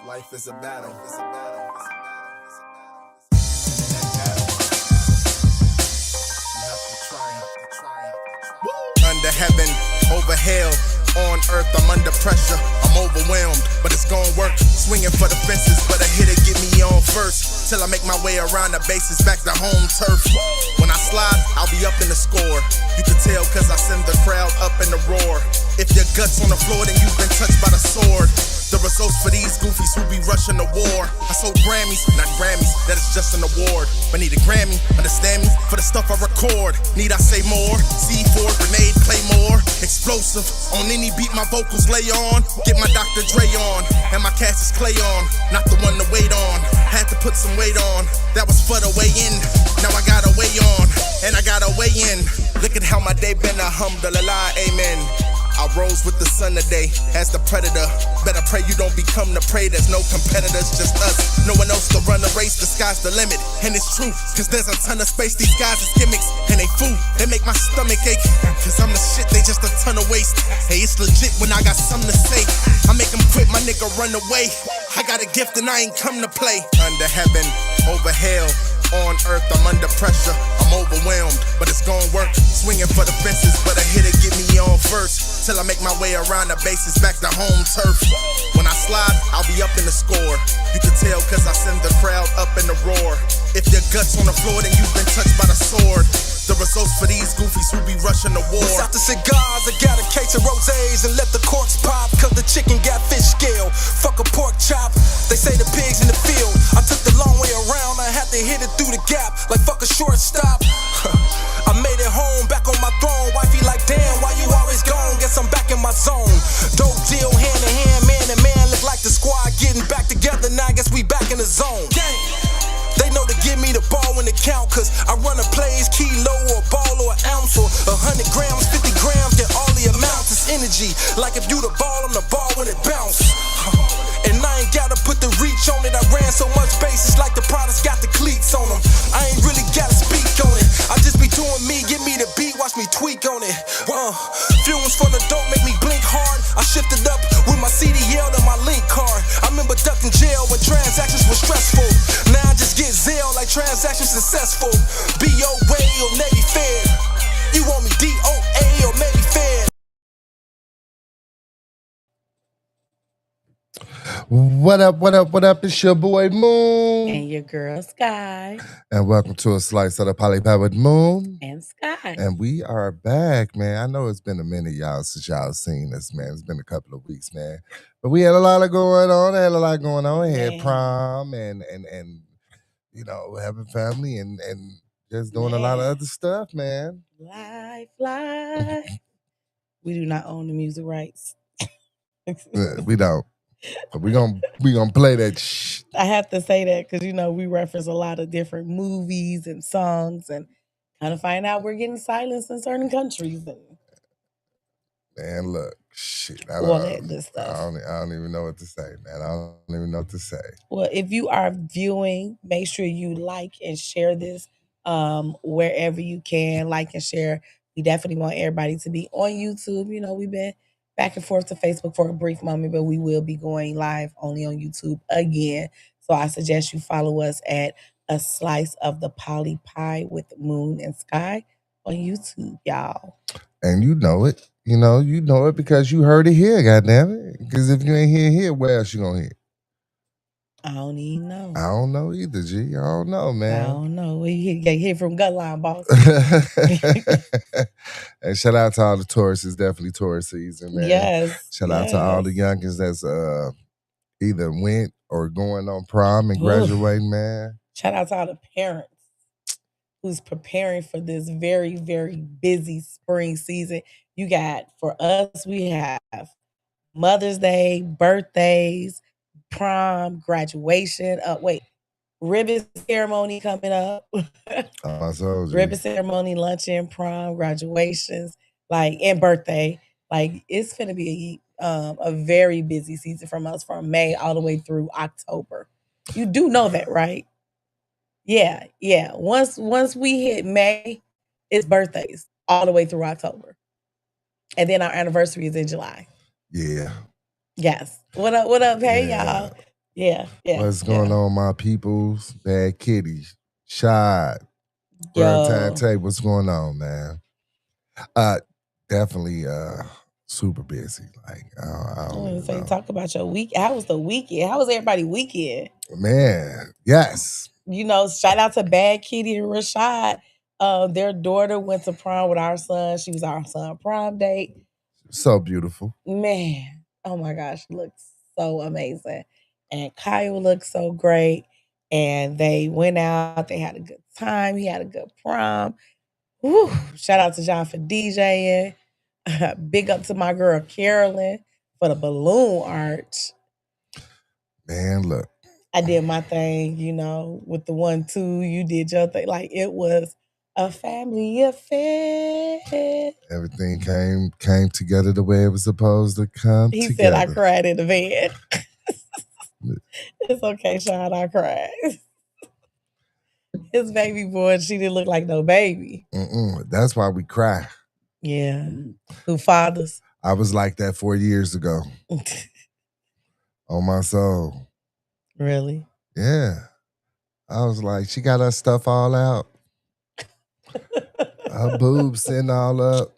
Life is a battle. Under heaven, over hell, on earth I'm under pressure. I'm overwhelmed, but it's gon' work. Swinging for the fences, but a hitter get me on first. Till I make my way around the bases back to home turf. When I slide, I'll be up in the score. You can tell cause I send the crowd up in the roar. If your gut's on the floor, then you've been touched by the sword. The results for these goofies who be rushing the war. I sold Grammys, not Grammys, that is just an award. But need a Grammy, understand me, for the stuff I record. Need I say more? C4, grenade, claymore. Explosive, on any beat my vocals lay on. Get my Dr. Dre on, and my Cassius Clay on. Not the one to wait on, had to put some weight on. That was for the way in, now I got a way on. And I got a way in. Look at how my day been, alhamdulillah, amen. I rose with the sun today as the predator. Better pray you don't become the prey. There's no competitors, just us. No one else to run the race, the sky's the limit. And it's true, cause there's a ton of space. These guys is gimmicks, and they fool. They make my stomach ache, cause I'm the shit, they just a ton of waste. Hey, it's legit when I got something to say. I make them quit, my nigga run away. I got a gift and I ain't come to play. Under heaven, over hell, on earth I'm under pressure. I'm overwhelmed, but it's gon' work. Swinging for the fences, but a hitter get me on first. Till I make my way around the bases back to home turf. When I slide, I'll be up in the score. You can tell cause I send the crowd up in the roar. If your gut's on the floor, then you've been touched by the sword. The results for these goofies who be rushing the war. Out the cigars, I got a case of rosés and let the corks pop. Cause the chicken got fish scale. Fuck a pork chop. They say the pigs in the field. I took the long way around, I had to hit it through the gap. Like fuck a shortstop. I made it home, back on my throne. Wifey like, damn, why you always gone? Guess I'm back in my zone. Dope deal, hand in hand, man to man. Look like the squad getting back together. Now I guess we back in the zone. They know to give me the ball when it count. Cause I run a plays, kilo or a ball or an ounce. Or 100 grams, 50 grams, get all the amounts. It's energy, like if you the ball, I'm the ball when it bounce. And I ain't gotta put the reach on it. I ran so much bases like the products got the cleats on them. I ain't really gotta speak on it. I just be doing me, give me the beat, watch me tweak on it. Fumes from the dope make me blink hard. I shifted up with my CDL to my link card. I remember ducking jail when transactions were stressful. Now I just get Zelle like transactions successful. BOA or Navy Fed. You want me DOA or maybe Fed? What up, what up, what up? It's your boy Moon. And your girl Skiie. And welcome to a slice of the poly-powered Moon. And Skiie. And we are back, man. I know it's been a minute, y'all, since y'all seen us, man. It's been a couple of weeks, man. But we had a lot going on. We had prom and you know, having family and just doing a lot of other stuff, man. Life. We do not own the music rights. We don't. But we gonna play that shh. I have to say that because, you know, we reference a lot of different movies and songs and kind of find out we're getting silenced in certain countries. Man, look, shit. All that good stuff. I don't even know what to say, man. I don't even know what to say. Well, if you are viewing, make sure you like and share this wherever you can. Like and share. We definitely want everybody to be on YouTube. You know, we've been back and forth to Facebook for a brief moment, but we will be going live only on YouTube again. So I suggest you follow us at A Slice of the Poly Pie with Moon and Skiie on YouTube, y'all. And you know it. You know it because you heard it here, goddammit. Because if you ain't here, where else you gonna hear? I don't even know. I don't know either, G. I don't know, man. I don't know. We get hit from Gutline, boss. And shout out to all the tourists. It's definitely tourist season, man. Yes. Shout out to all the youngins that's either went or going on prom and graduating, man. Shout out to all the parents who's preparing for this very, very busy spring season. You got, for us, we have Mother's Day, birthdays, prom, graduation. Ribbon ceremony coming up. Ribbon ceremony, luncheon, prom, graduations, and birthday. It's gonna be a very busy season from us from May all the way through October. You do know that, right? Yeah. Once we hit May, it's birthdays all the way through October. And then our anniversary is in July. Yeah. Yes. What up? What up? Hey, Yeah. y'all. Yeah. What's going on, my peoples? Bad Kitty, Shad, Yo. Tay, what's going on, man? Definitely super busy. Like I don't even know. Talk about your week. How was the weekend? How was everybody weekend? Man, yes. You know, shout out to Bad Kitty and Rashad. Their daughter went to prom with our son. She was our son prom date. So beautiful. Man, oh my gosh, looks so amazing. And Kyle looked so great. And they went out. They had a good time. He had a good prom. Whew. Shout out to John for DJing. Big up to my girl Carolyn for the balloon art. Man, look. I did my thing, you know, with the 1-2. You did your thing. Like it was a family affair. Everything came together the way it was supposed to come He together. said I cried in the van. It's okay, Sean. I cried. His baby boy, she didn't look like no baby. That's why we cry. Yeah. Who fathers? I was like that 4 years ago. On my soul. Really? Yeah. I was like, she got her stuff all out. Her boobs sitting all up.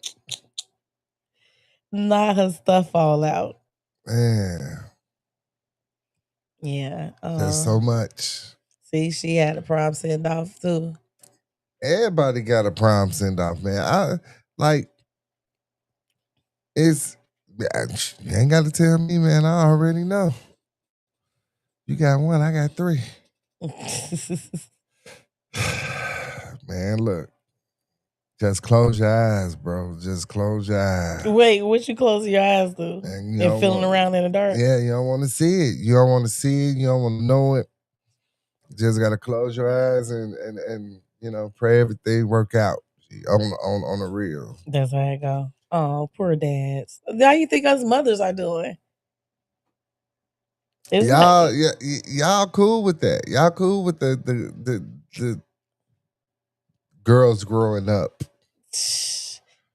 Not her stuff all out. Man. Yeah. There's so much. See, she had a prom send off too. Everybody got a prom send off, man. You ain't got to tell me, man. I already know. You got one, I got 3. Man, look. Just close your eyes, bro. Just close your eyes. Wait, what you closing your eyes to? And feeling around in the dark? Yeah, you don't want to see it. You don't want to see it. You don't want to know it. You just got to close your eyes and you know, pray everything work out on the real. That's how it go. Oh, poor dads. How you think us mothers are doing? Y'all cool with that. Y'all cool with the girls growing up.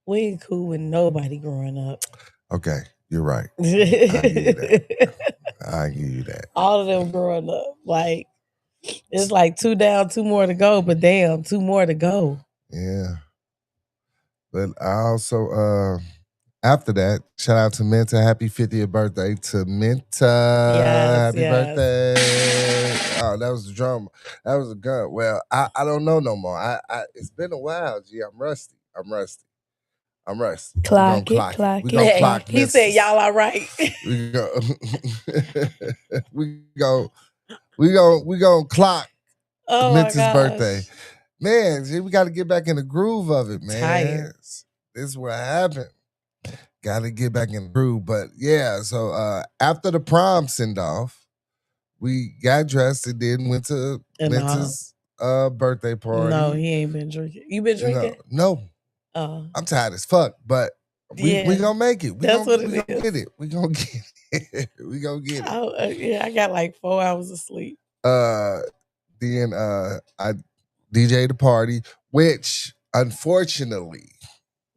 We ain't cool with nobody growing up. Okay, you're right. I give you that. All of them growing up. Like, it's like 2 down, 2 more to go, but damn, 2 more to go. Yeah. But I also, after that, shout out to Minta. Happy 50th birthday to Minta. Happy birthday. Oh, that was the drum. That was a gun. Well, I don't know no more. It's been a while, G. I'm rusty. Clock it. We gonna clock He said y'all all right. we gonna clock Minta's birthday. Gosh. Man, G, we gotta get back in the groove of it, man. Tired. This is what happened. Gotta get back in the groove. But yeah, so after the prom send-off, we got dressed and then went to Minta's birthday party. No, he ain't been drinking. You been drinking? No. I'm tired as fuck, but we gonna make it. We gonna get it. We gonna get it. We gonna get it. I got like 4 hours of sleep. Then I DJ'd the party, which unfortunately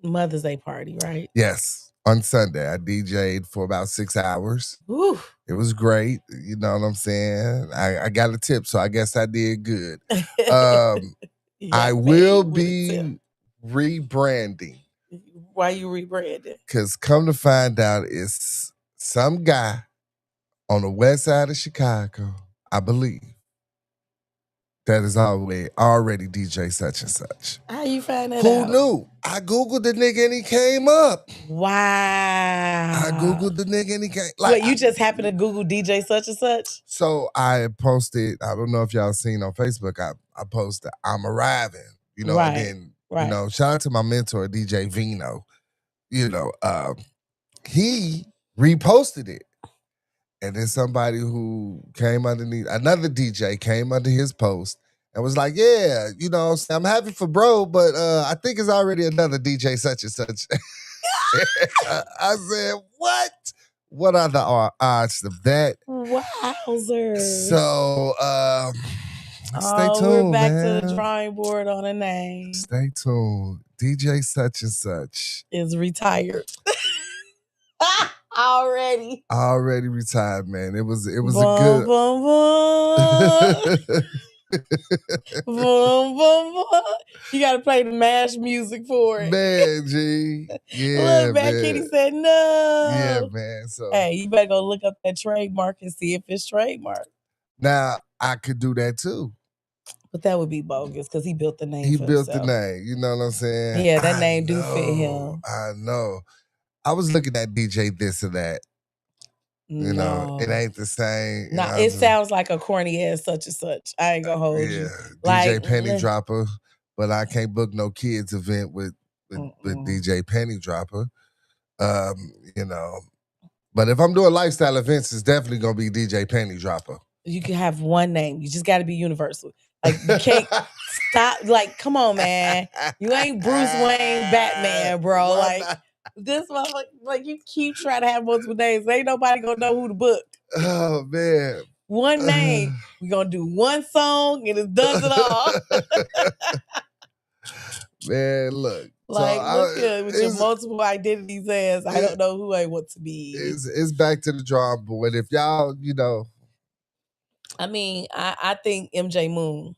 Mother's Day party, right? Yes. On Sunday, I DJ'd for about 6 hours. Woo. It was great. You know what I'm saying? I got a tip, so I guess I did good. I will be rebranding. Why you rebranding? Because come to find out, it's some guy on the west side of Chicago, I believe, that is already DJ such and such. How you find that out? Who knew? I Googled the nigga and he came up. Wow. I Googled the nigga and he came. Like, you just happened to Google DJ such and such? So I posted, I don't know if y'all seen on Facebook, I posted, I'm arriving. You know, and then, you know, shout out to my mentor, DJ Vino. You know, he reposted it. And then somebody who came underneath, another DJ came under his post and was like, yeah, you know, I'm happy for bro, but I think it's already another DJ such and such. I said, what? What are the odds of that? Wowzer. So, stay tuned, we're back man. to the drawing board on a name. Stay tuned. DJ such and such is retired. Already. Already retired, man. It was a Boom, good. boom, boom. Boom, boom, boom. You gotta play the MASH music for it. Man, G. Yeah, Look, Bad man. Kitty said no. Yeah, man. So Hey, you better go look up that trademark and see if it's trademark. now I could do that too. But that would be bogus because he built the name He for built himself. the name. You know what I'm saying? Yeah, that I name do know, fit him. I know. I was looking at DJ this or that. You know, it ain't the same. No, it sounds like a corny ass such and such. I ain't gonna hold you. DJ Penny Dropper, but I can't book no kids event with DJ Penny Dropper. You know, but if I'm doing lifestyle events, it's definitely gonna be DJ Penny Dropper. You can have one name. You just got to be universal. Like you can't stop. Like, come on, man. You ain't Bruce Wayne Batman, bro. Like this motherfucker. Like you keep trying to have multiple names. Ain't nobody gonna know who to book. Oh man. One name. We gonna do one song and it does it all. Man, look. Like, look here with your multiple identities ass. I don't know who I want to be. It's back to the drawing board. If y'all, you know. I mean, I think MJ Moon.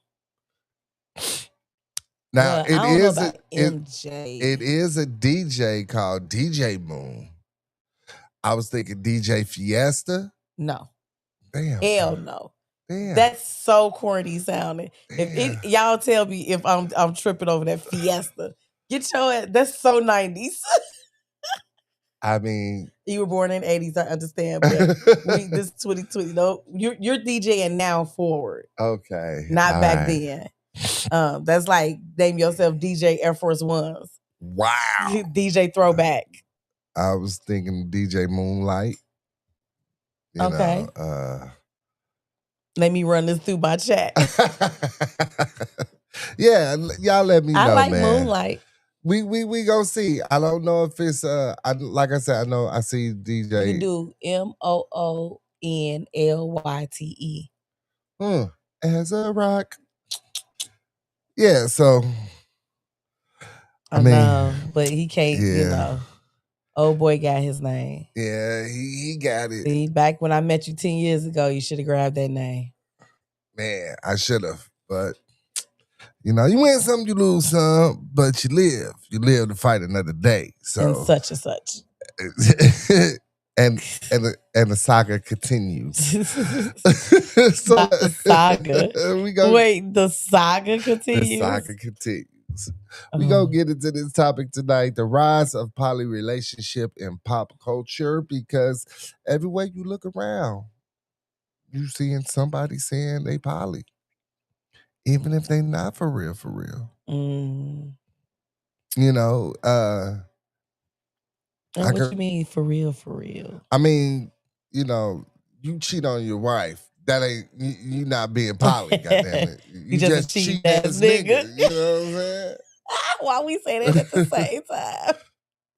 Now it is MJ. It is a DJ called DJ Moon. I was thinking DJ Fiesta. No. Damn. Hell no. Damn. That's so corny sounding. If y'all tell me if I'm tripping over that Fiesta. Get your ass. That's so 90s. I mean, you were born in the 80s, I understand, but this 2020. No, you're DJing now forward. Okay. Not all back then. That's like name yourself DJ Air Force Ones. Wow. DJ Throwback. I was thinking DJ Moonlight. You know, let me run this through my chat. Yeah, y'all let me know, I like man. Moonlight. We gonna see. I don't know if it's like I said, I know I see DJ. You do MOONLYTE. As a rock. Yeah, so I mean, but he can't, you know. Old boy got his name. Yeah, he got it. See, back when I met you 10 years ago, you should have grabbed that name. Man, I should have, but you know, you win some, you lose some, but you live. You live to fight another day. So and such and such. and the saga continues. Not the saga. Wait, the saga continues? The saga continues. We gonna get into this topic tonight, the rise of poly relationship in pop culture, because everywhere you look around, you seeing somebody saying they poly. Even if they not for real, for real. You know, what you mean for real, for real? I mean, you know, you cheat on your wife. That ain't you not being poly, goddamn it. You just cheat ass nigga. You know what I'm saying? Why we say that at the same time?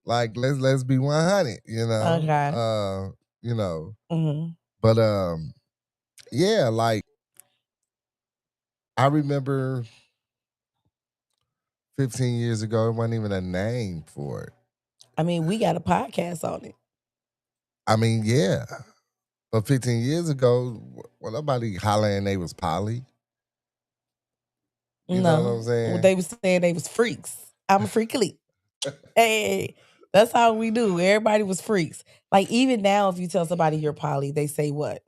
Like let's be 100, you know. Okay. You know. But yeah, like I remember 15 years ago, it wasn't even a name for it. I mean, we got a podcast on it. I mean, yeah. But 15 years ago, well, nobody hollering they was poly. You know what I'm saying? Well, they was saying they was freaks. I'm a freakly. Hey, that's how we do. Everybody was freaks. Like, even now, if you tell somebody you're poly, they say what?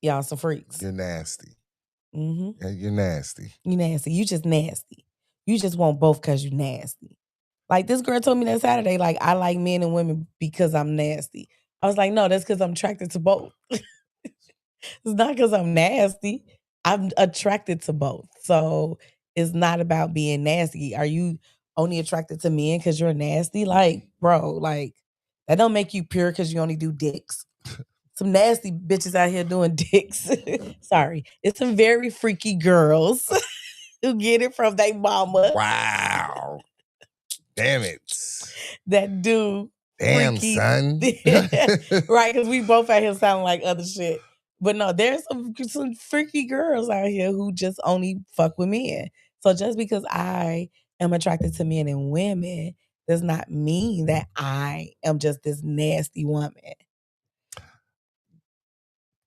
Y'all some freaks. You're nasty. Mm-hmm. Yeah, you're nasty. You nasty. You just nasty. You just want both because you nasty. Like, this girl told me that Saturday, like, I like men and women because I'm nasty. I was like, no, that's because I'm attracted to both. It's not because I'm nasty. I'm attracted to both. So it's not about being nasty. Are you only attracted to men because you're nasty? Like, bro, like, that don't make you pure because you only do dicks. Some nasty bitches out here doing dicks. Sorry. It's some very freaky girls who get it from their mama. Wow. Damn it. That do. Damn, freaky. son. Right, because we both out here sounding like other shit. But no, there's some freaky girls out here who just only fuck with men. So just because I am attracted to men and women does not mean that I am just this nasty woman.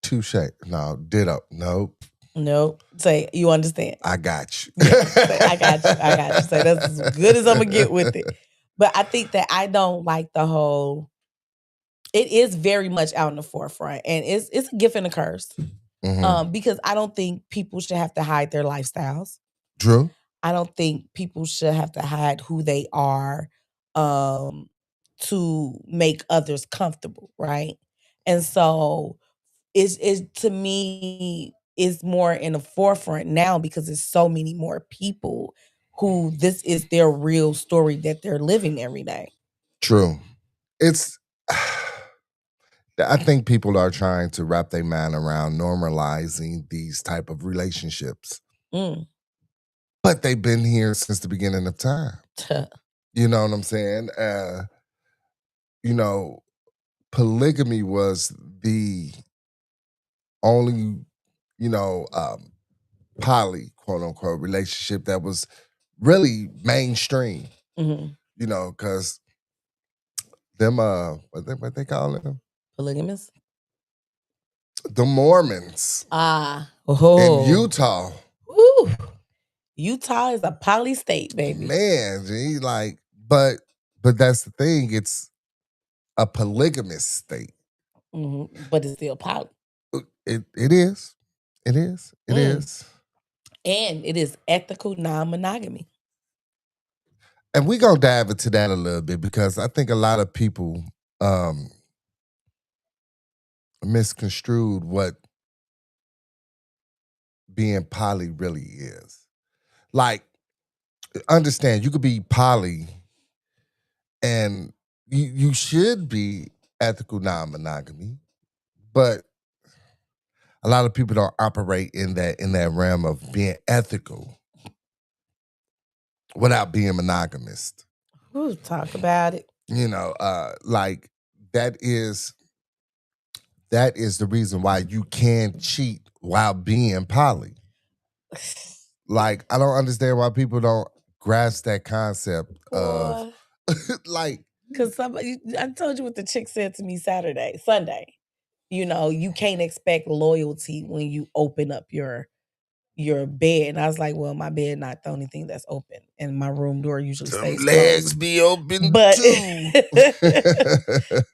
Touche. No, ditto. Nope. Nope. Say, you understand. I got you. Yeah, say, I got you. Say, that's as good as I'm going to get with it. But I think that I don't like the whole, it is very much out in the forefront. And it's a gift and a curse. Mhm. Because I don't think people should have to hide their lifestyles. Drew? I don't think people should have to hide who they are to make others comfortable, right? And so it's to me is more in the forefront now because there's so many more people who this is their real story that they're living every day. True. It's I think people are trying to wrap their mind around normalizing these type of relationships. Mm. But they've been here since the beginning of time. You know what I'm saying? You know, polygamy was the only, poly, quote unquote, relationship that was really mainstream. Mm-hmm. You know, because them, what they call them? Polygamous? The Mormons in Utah. Ooh. Utah is a poly state, baby. Man, G, like, but that's the thing. It's a polygamous state. Mm-hmm. But it's still poly. It is. It is. It is. And it is ethical non-monogamy. And we're going to dive into that a little bit because I think a lot of people misconstrued what being poly really is. Like, understand, you could be poly and you should be ethical non-monogamy, but a lot of people don't operate in that realm of being ethical without being monogamous. Ooh, talk about it. You know, like that is the reason why you can cheat while being poly. Like, I don't understand why people don't grasp that concept of like, because somebody, I told you what the chick said to me Sunday. You know, you can't expect loyalty when you open up your bed. And I was like, well, my bed not the only thing that's open, and my room door usually stays legs closed. Be open But too.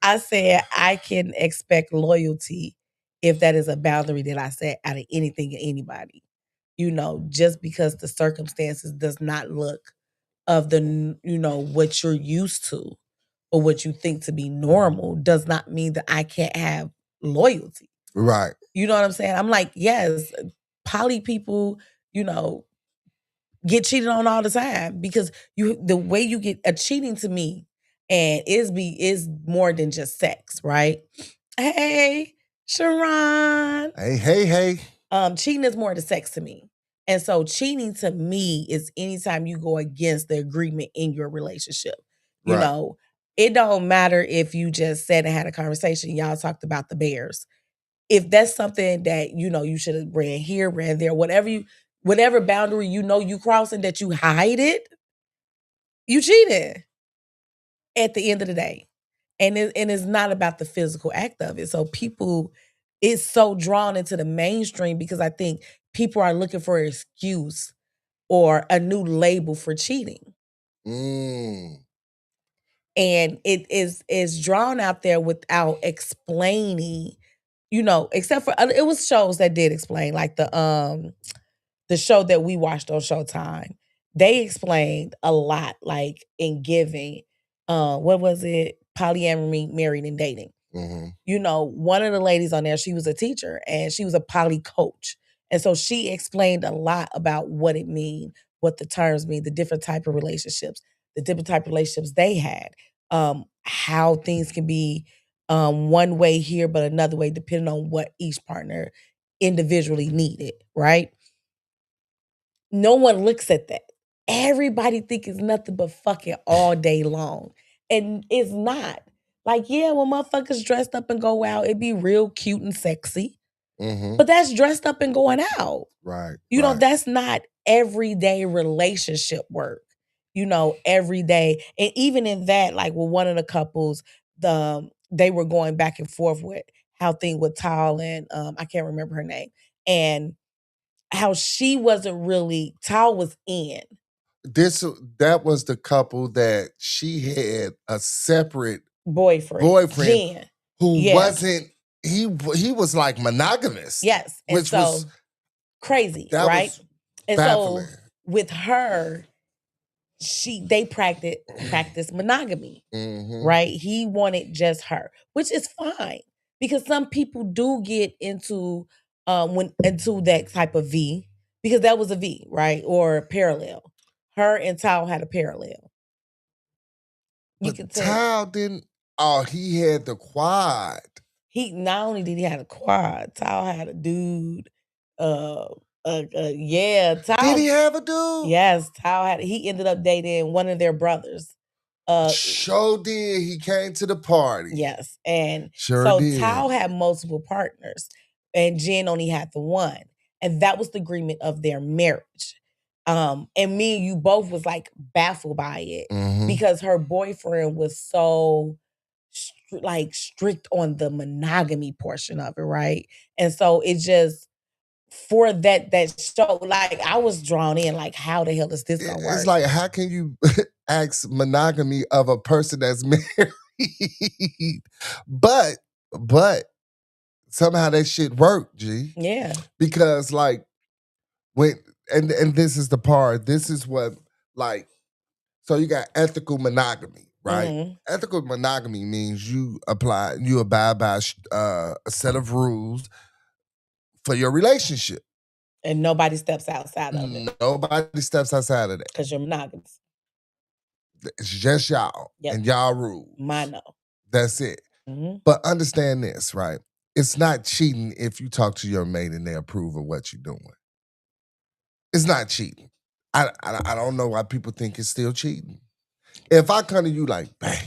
I said I can expect loyalty if that is a boundary that I set out of anything and anybody. You know, just because the circumstances does not look of the, you know, what you're used to or what you think to be normal does not mean that I can't have loyalty. Right. You know what I'm saying? I'm like, yes, poly people, you know, get cheated on all the time because the way you get a cheating to me and is more than just sex, right? Hey, Sharon. Hey. Cheating is more than sex to me. And so cheating to me is anytime you go against the agreement in your relationship. You know, it don't matter if you just sat and had a conversation, y'all talked about the Bears. If that's something that, you know, you should have ran here, ran there, whatever boundary you know you crossing that you hide it, you cheated at the end of the day. And it's not about the physical act of it. So people, it's so drawn into the mainstream because I think people are looking for an excuse or a new label for cheating. And it is drawn out there without explaining, you know, except for it was shows that did explain, like the show that we watched on Showtime. They explained a lot, like in Giving. What was it? Polyamory, married, and dating. Mm-hmm. You know, one of the ladies on there, she was a teacher and she was a poly coach. And so she explained a lot about what it means, what the terms mean, the different type of relationships, the different type of relationships they had, how things can be one way here, but another way, depending on what each partner individually needed, right? No one looks at that. Everybody think it's nothing but fucking all day long. And it's not. Like, yeah, when motherfuckers dressed up and go out, it be real cute and sexy. Mm-hmm. But that's dressed up and going out. Right. You know, that's not everyday relationship work. every day. And even in that, like with one of the couples, they were going back and forth with how thing with Tal and I can't remember her name. And how she wasn't really, Tal was in. That was the couple that she had a separate boyfriend, Jen. who Yes. wasn't, he was like monogamous. Yes. And which so was crazy, that right? was And baffling. so with her, they practice monogamy, right? He wanted just her, which is fine because some people do get into into that type of V, because that was a V, right? Or parallel. Her and Tal had a parallel. You But could tell. Tal didn't. Oh, he had the quad. He not only did he have a quad, Tal had a dude. Yeah, Tal. Did he have a dude? Yes, Tal had. He ended up dating one of their brothers. Sure did. He came to the party. Yes, and Sure so did. Tal had multiple partners, and Jen only had the one, and that was the agreement of their marriage. And me and you both was like baffled by it because her boyfriend was so strict on the monogamy portion of it, right? And so it just, for that show, like I was drawn in, like how the hell is this gonna work? It's like, how can you ask monogamy of a person that's married? but somehow that shit worked, G. Yeah. Because like when and this is the part, this is what, like, so you got ethical monogamy, right? Ethical monogamy means you abide by a set of rules for your relationship. And nobody steps outside of it. Nobody steps outside of that. Because you're monogamous. It's just y'all and y'all rules. Mono. That's it. But understand this, right? It's not cheating if you talk to your mate and they approve of what you're doing. It's not cheating. I don't know why people think it's still cheating. If I come to you like, bang,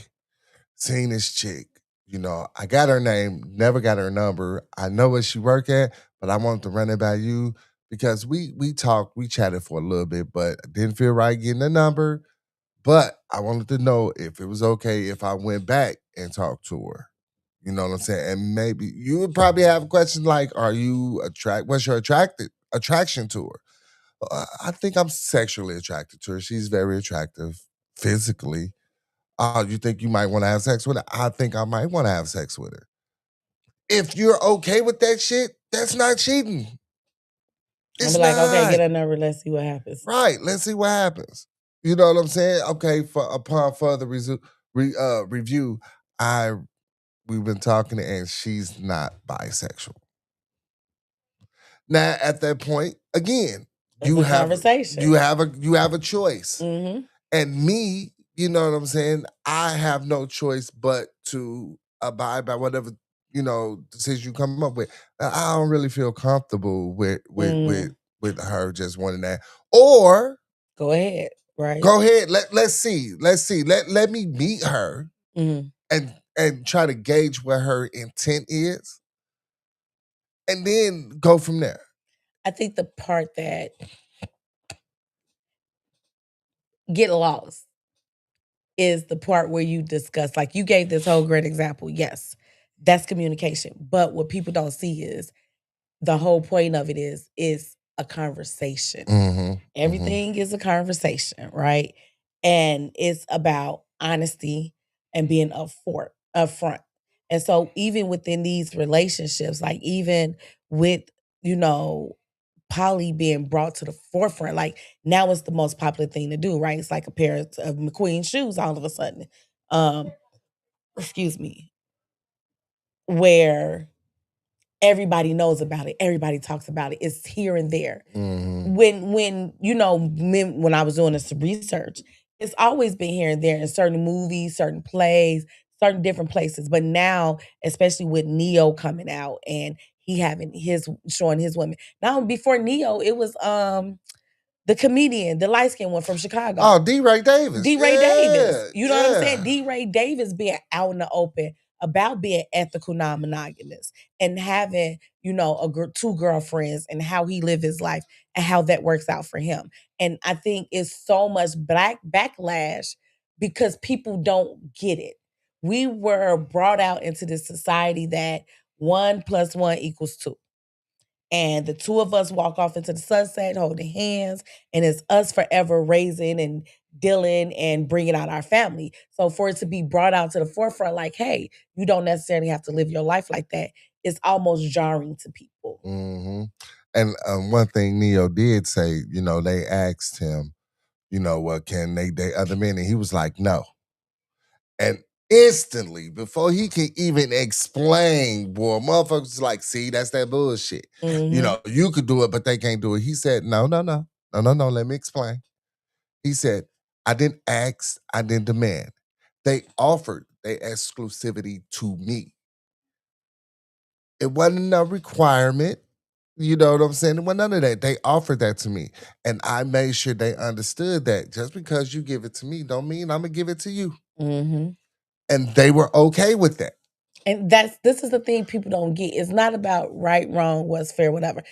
seen this chick, I got her name, never got her number. I know where she work at, but I wanted to run it by you because we talked, we chatted for a little bit, but I didn't feel right getting the number. But I wanted to know if it was okay if I went back and talked to her. You know what I'm saying? And maybe you would probably have questions like, are you what's your attraction to her? I think I'm sexually attracted to her. She's very attractive physically. You think you might want to have sex with her? I think I might want to have sex with her. If you're okay with that shit, that's not cheating. It's like, okay, get a number, let's see what happens. Right, let's see what happens. You know what I'm saying? Okay, upon further review, we've been talking and she's not bisexual. Now, at that point, again, you have a choice. And me, you know what I'm saying? I have no choice but to abide by whatever, decision you come up with. I don't really feel comfortable with her just wanting that. Or go ahead, right? Go ahead. Let's see. Let me meet her and try to gauge what her intent is. And then go from there. I think the part that get lost is the part where you discuss, like you gave this whole great example. Yes, that's communication. But what people don't see is the whole point of it is a conversation. Everything is a conversation, right? And it's about honesty and being upfront. And so even within these relationships, like even with, poly being brought to the forefront, like now it's the most popular thing to do, right? It's like a pair of McQueen shoes all of a sudden. Excuse me. Where everybody knows about it, everybody talks about it. It's here and there. When I was doing this research, it's always been here and there in certain movies, certain plays, certain different places. But now, especially with Neo coming out and he showing his women. Now before Neo, it was the comedian, the light-skinned one from Chicago. Oh, D. Ray Davis. D. Ray Davis. You know what I'm saying? D. Ray Davis being out in the open about being ethical non-monogamous and having, two girlfriends and how he live his life and how that works out for him. And I think it's so much black backlash because people don't get it. We were brought out into this society that 1 + 1 = 2. And the two of us walk off into the sunset holding hands, and it's us forever raising and dealing and bringing out our family. So for it to be brought out to the forefront, like, hey, you don't necessarily have to live your life like that, it's almost jarring to people. Mm-hmm. And one thing Neo did say, they asked him, what can they date other men? And he was like, no. And instantly, before he can even explain, boy, motherfuckers like, see, that's that bullshit. Mhm. You could do it, but they can't do it. He said, no, let me explain. He said, I didn't ask, I didn't demand. They offered their exclusivity to me. It wasn't a requirement. You know what I'm saying? It wasn't none of that. They offered that to me. And I made sure they understood that just because you give it to me don't mean I'm going to give it to you. Mhm. And they were okay with that. And this is the thing people don't get. It's not about right, wrong, what's fair, whatever.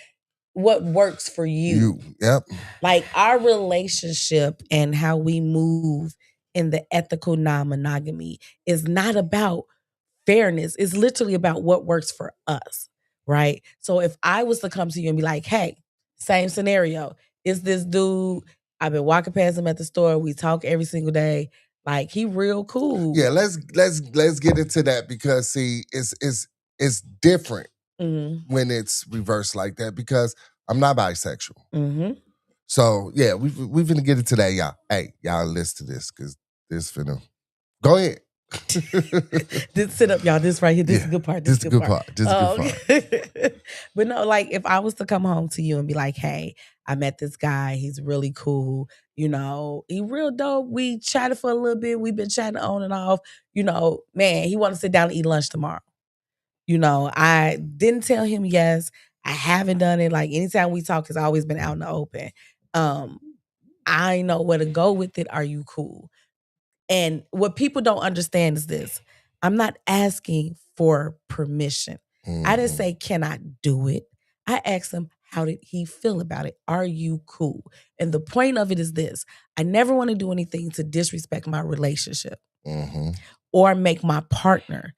What works for you. Yep. Like our relationship and how we move in the ethical non-monogamy is not about fairness. It's literally about what works for us, right? So if I was to come to you and be like, hey, same scenario. It's this dude, I've been walking past him at the store. We talk every single day. Like he real cool. Yeah, let's get into that because see, it's different when it's reversed like that because I'm not bisexual. Mm-hmm. So yeah, we finna get into that, y'all. Hey, y'all listen to this because this finna go ahead. This sit up, y'all. This right here. This is a good part. This is a good part. This is a good part. But no, like if I was to come home to you and be like, hey, I met this guy. He's really cool. He real dope. We chatted for a little bit. We've been chatting on and off. Man, he want to sit down and eat lunch tomorrow. I didn't tell him yes. I haven't done it. Like anytime we talk, it's always been out in the open. I know where to go with it. Are you cool? And what people don't understand is this. I'm not asking for permission. I didn't say, can I do it? I asked him, how did he feel about it? Are you cool? And the point of it is this. I never want to do anything to disrespect my relationship or make my partner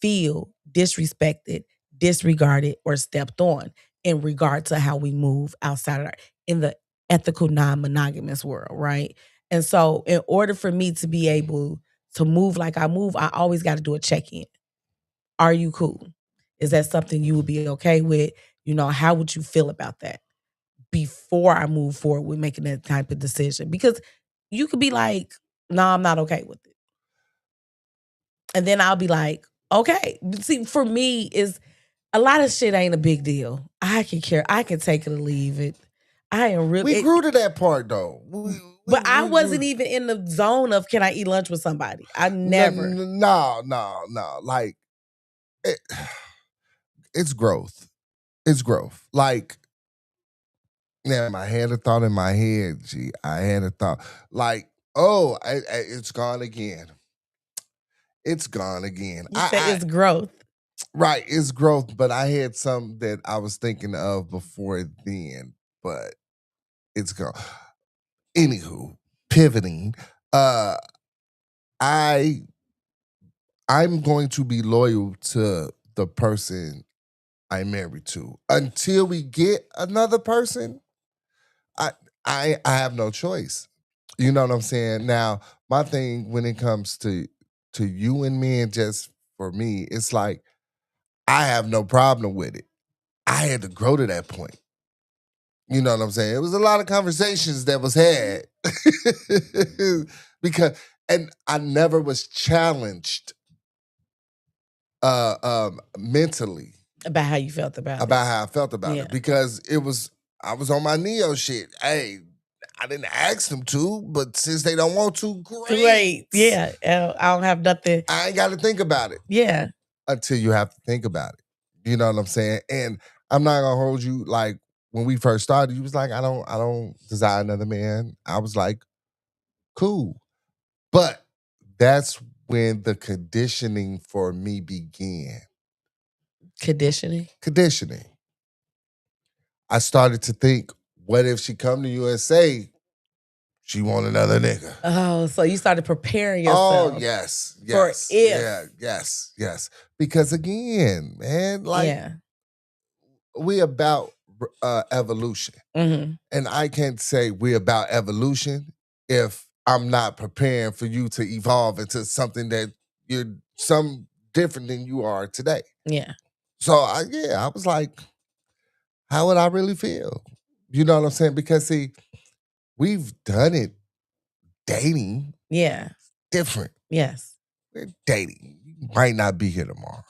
feel disrespected, disregarded, or stepped on in regard to how we move outside of in the ethical non-monogamous world, right? And so in order for me to be able to move like I move, I always got to do a check-in. Are you cool? Is that something you would be okay with? How would you feel about that before I move forward with making that type of decision? Because you could be like, no, I'm not okay with it. And then I'll be like, okay. See, for me, is a lot of shit ain't a big deal. I can take it or leave it. I am really. We grew to that part though. But I wasn't even in the zone of can I eat lunch with somebody? I never. No. Like, it's growth. It's growth. Like, yeah, I had a thought in my head, G. I had a thought. Like, it's gone again. It's gone again. You said it's growth. Right, it's growth, but I had something that I was thinking of before then, but it's gone. Anywho, pivoting. I'm going to be loyal to the person I'm married to until we get another person. I have no choice. You know what I'm saying? Now, my thing when it comes to you and me and just for me, it's like I have no problem with it. I had to grow to that point. You know what I'm saying? It was a lot of conversations that was had because, and I never was challenged mentally about how you felt about how I felt about it because I was on my Neo shit. Hey, I didn't ask them to, but since they don't want to, great. Yeah, I don't have nothing. I ain't got to think about it. Yeah, until you have to think about it. You know what I'm saying? And I'm not gonna hold you like when we first started. You was like, I don't desire another man. I was like, cool, but that's when the conditioning for me began. Conditioning. I started to think, what if she come to USA, she want another nigga? Oh, so you started preparing Oh, yourself. yes. For if. Yeah, yes. Because again, man, like we about evolution. Mm-hmm. And I can't say we're about evolution if I'm not preparing for you to evolve into something that you're some different than you are today. Yeah. So I was like, how would I really feel? You know what I'm saying? Because see, we've done it dating. Yeah. Different. Yes. We're dating. You might not be here tomorrow.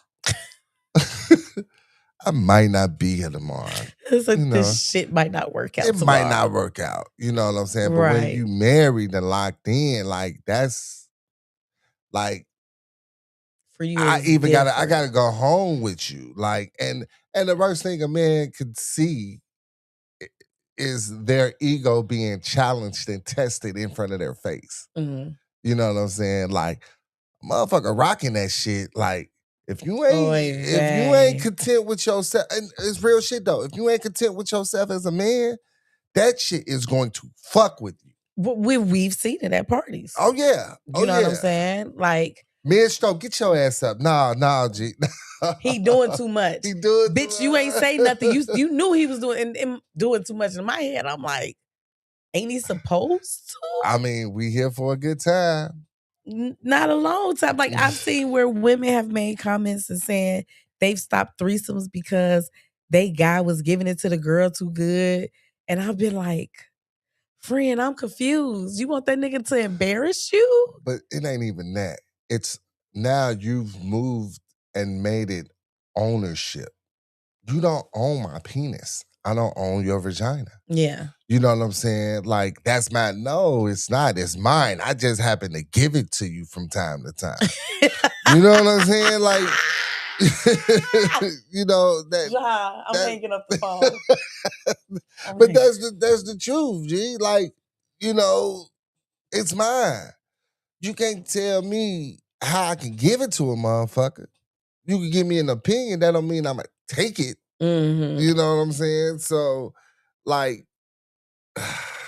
I might not be here tomorrow. It's like this shit might not work out. It might not work out. You know what I'm saying? But when you married and locked in, like that's like for you. I gotta go home with you. Like and the worst thing a man could see is their ego being challenged and tested in front of their face. Mm-hmm. You know what I'm saying? Like, motherfucker rocking that shit. Like, if you ain't content with yourself, and it's real shit though. If you ain't content with yourself as a man, that shit is going to fuck with you. We've seen it at parties. Oh yeah. You know what I'm saying? Like, mid-stroke, get your ass up. Nah, G. He doing too much. He doing Bitch, too you much. ain't say nothing. You knew he was doing too much. In my head, I'm like, ain't he supposed to? I mean, we here for a good time. Not a long time. Like, I've seen where women have made comments and saying they've stopped threesomes because they guy was giving it to the girl too good. And I've been like, friend, I'm confused. You want that nigga to embarrass you? But it ain't even that. It's now you've moved and made it ownership. You don't own my penis. I don't own your vagina. Yeah. You know what I'm saying? Like, that's mine. No, it's not. It's mine. I just happen to give it to you from time to time. You know what I'm saying? Like, you know that. Yeah, I'm hanging up the phone. But that's the truth, G. Like, you know, it's mine. You can't tell me how I can give it to a motherfucker. You can give me an opinion. That don't mean I'm gonna take it. Mm-hmm. You know what I'm saying? So, like,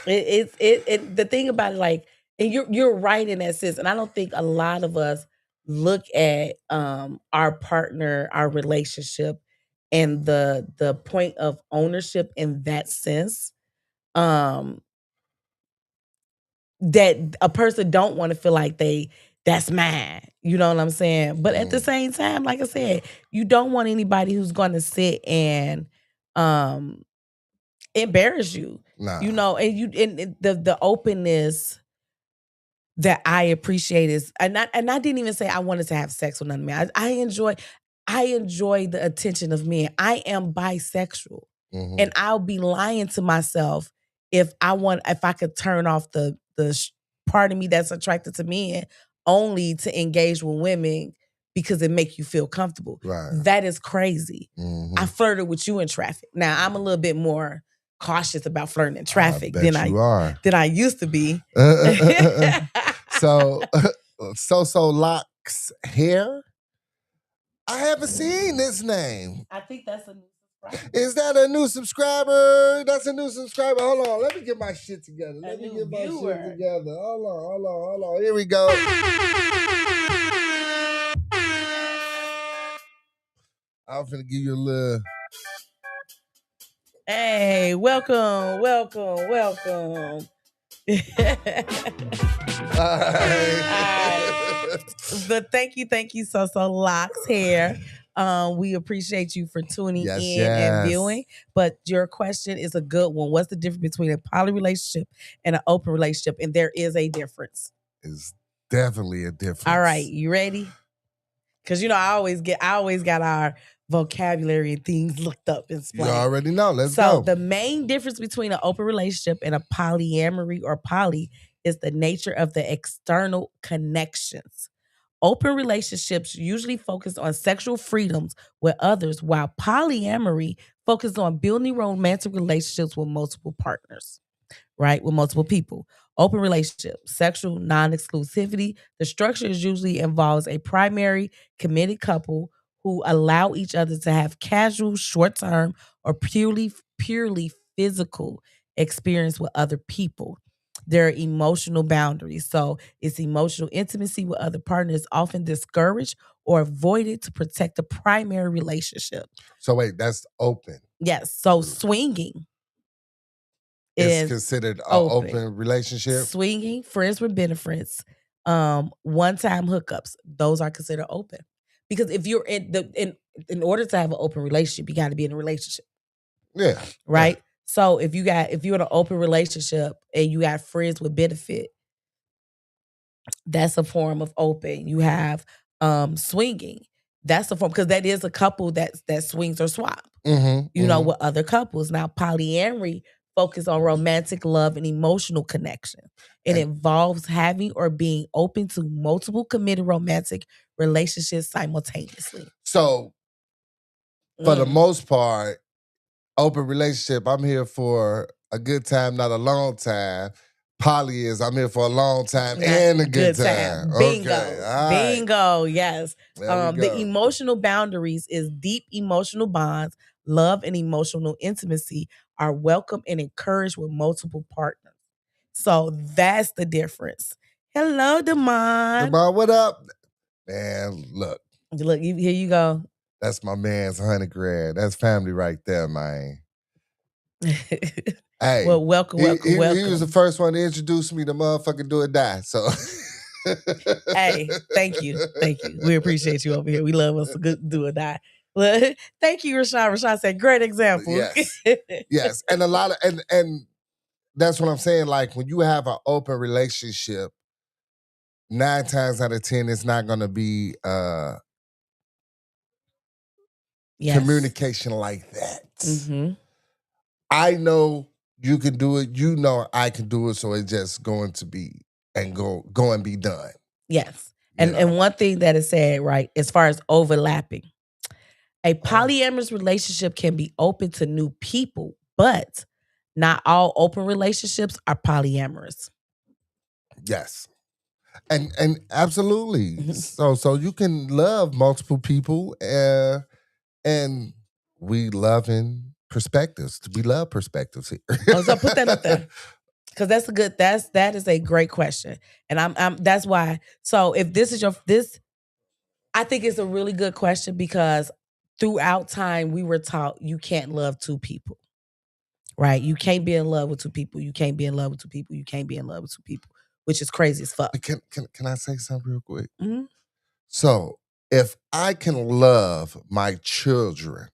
the thing about it, like, and you're right in that sense. And I don't think a lot of us look at our partner, our relationship, and the point of ownership in that sense. That a person don't want to feel like that's mine. You know what I'm saying? But at the same time, like I said, you don't want anybody who's going to sit and embarrass you. nah. You know, and the openness that I appreciate is, and I didn't even say I wanted to have sex with none of men. I enjoy the attention of men. I am bisexual. Mm-hmm. And I'll be lying to myself if I could turn off the part of me that's attracted to men only to engage with women because it make you feel comfortable. Right. That is crazy. Mm-hmm. I flirted with you in traffic. Now I'm a little bit more cautious about flirting in traffic than I used to be. So Locks hair. I haven't seen this name. I think that's a new subscriber. Is that a new subscriber? That's a new subscriber. Hold on. Let me get my shit together. Let me get my shit together. Hold on. Here we go. I'm finna give you a little. Hey, welcome. All right. But thank you so Locks Hair. We appreciate you for tuning in and viewing. But your question is a good one. What's the difference between a poly relationship and an open relationship? And there is a difference. It's definitely a difference. All right, you ready? Because I always got our vocabulary and things looked up and explained. You already know. Let's go. So the main difference between an open relationship and a polyamory or poly is the nature of the external connections. Open relationships usually focus on sexual freedoms with others, while polyamory focuses on building romantic relationships with multiple partners, right? With multiple people. Open relationship, sexual non-exclusivity. The structure is usually involves a primary committed couple who allow each other to have casual, short-term, or purely physical experience with other people. There are emotional boundaries. So it's emotional intimacy with other partners, often discouraged or avoided to protect the primary relationship. So wait, that's open. Yes. So swinging It's is considered an open. open relationship. Swinging, friends with benefits, one-time hookups, those are considered open. Because if you're in order to have an open relationship, you got to be in a relationship. Yeah. Right? Yeah. So if you're in an open relationship and you got friends with benefit, that's a form of open. You have swinging. That's a form, because that is a couple that swings or swap. With other couples. Now, polyamory focus on romantic love and emotional connection. It involves having or being open to multiple committed romantic relationships simultaneously. So, for the most part, open relationship, I'm here for a good time, not a long time. Poly is I'm here for a long time and a good time. Bingo. Okay. All right. Bingo. Yes. There we go. The emotional boundaries is deep emotional bonds, love, and emotional intimacy are welcome and encouraged with multiple partners. So that's the difference. Hello, Damon. Damon, what up? Man, look. Look, here you go. That's my man's $100,000. That's family right there, man. Hey, well, welcome. He was the first one to introduce me to motherfucking Do or Die. So, hey, thank you. We appreciate you over here. We love us a good Do or Die. Thank you, Rashawn. Rashawn said, great example. Yes, yes, and a lot of and that's what I'm saying. Like when you have an open relationship, 9 times out of 10, it's not going to be communication like that. I know you can do it. You know I can do it. So it's just going to be and go and be done. Yes. And one thing that is said, right, as far as overlapping, a polyamorous relationship can be open to new people, but not all open relationships are polyamorous. Yes. And absolutely. So you can love multiple people and we loving perspectives. We love perspectives here. So put that up there. Because that is a great question. And I'm that's why. So if this is I think it's a really good question, because throughout time we were taught you can't love two people. Right? You can't be in love with two people. You can't be in love with two people. You can't be in love with two people, which is crazy as fuck. Can I say something real quick? Mm-hmm. So if I can love my children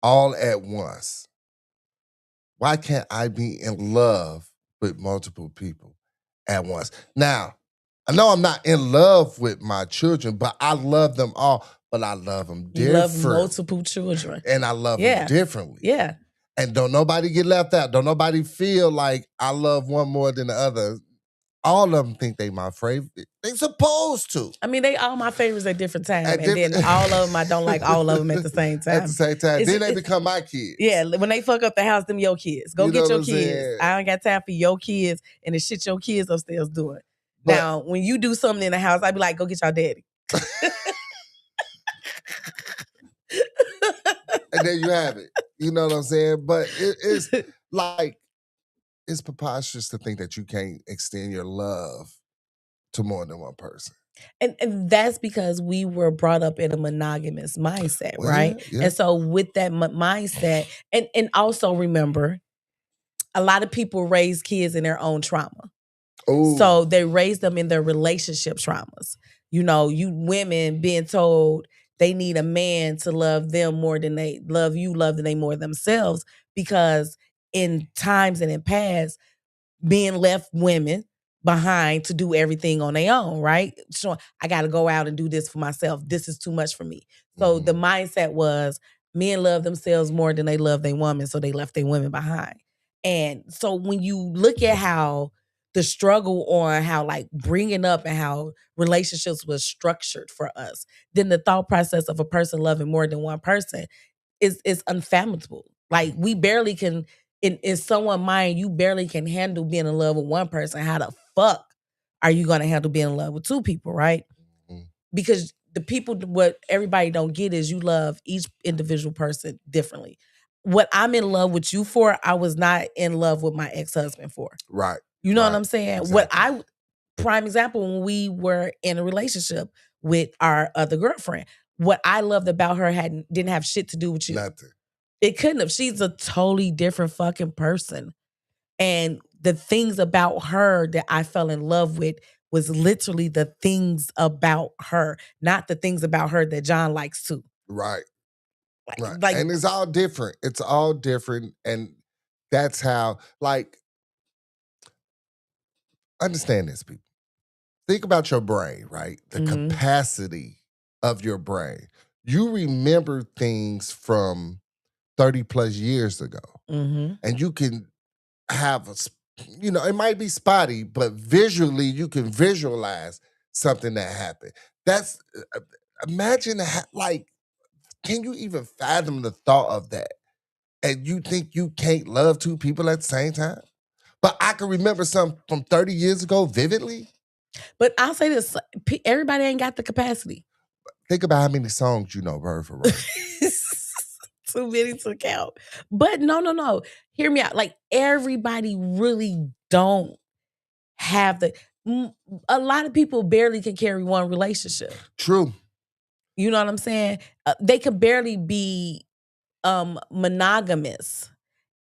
all at once, why can't I be in love with multiple people at once? Now, I know I'm not in love with my children, but I love them all. But I love them different. You love multiple children. And I love them differently. Yeah. And don't nobody get left out. Don't nobody feel like I love one more than the other. All of them think they my favorite. They supposed to. I mean, they all my favorites at different times. Then all of them, I don't like all of them at the same time. At the same time. Then they become my kids. Yeah, when they fuck up the house, them your kids. Go get your kids. Saying? I ain't got time for your kids and the shit your kids upstairs doing. But, now, when you do something in the house, I'd be like, go get your daddy. And there you have it. You know what I'm saying? But it's like, it's preposterous to think that you can't extend your love to more than one person. And that's because we were brought up in a monogamous mindset, right? Yeah. And so with that mindset, and also remember, a lot of people raise kids in their own trauma. Ooh. So they raise them in their relationship traumas. You know, you women being told they need a man to love them more than they love you, than they more themselves, because in times and in past, being left women behind to do everything on their own, right? So I got to go out and do this for myself. This is too much for me. So the mindset was men love themselves more than they love their woman, so they left their women behind. And so when you look at how the struggle on how like bringing up and how relationships was structured for us, then the thought process of a person loving more than one person is unfathomable. Like we barely can in someone's mind, you barely can handle being in love with one person. How the fuck are you gonna handle being in love with two people, right? Mhm. Because the people, what everybody don't get is you love each individual person differently. What I'm in love with you for, I was not in love with my ex-husband for. Right. You know what Right. I'm saying? Exactly. Prime example, when we were in a relationship with our other girlfriend, what I loved about her didn't have shit to do with you. Nothing. It couldn't have. She's a totally different fucking person. And the things about her that I fell in love with was literally the things about her, not the things about her that John likes too. Right. Right. Like And it's all different. It's all different. And that's how, like, understand this, people. Think about your brain, right? The Mhm. capacity of your brain. You remember things from 30 plus years ago. Mhm. And you can have it might be spotty, but visually you can visualize something that happened. That's imagine like, can you even fathom the thought of that? And you think you can't love two people at the same time? But I can remember something from 30 years ago vividly. But I'll say this: everybody ain't got the capacity. Think about how many songs you know word for word. Too many to count. But no. Hear me out. Like everybody really don't have a lot of people barely can carry one relationship. True. You know what I'm saying? They could barely be monogamous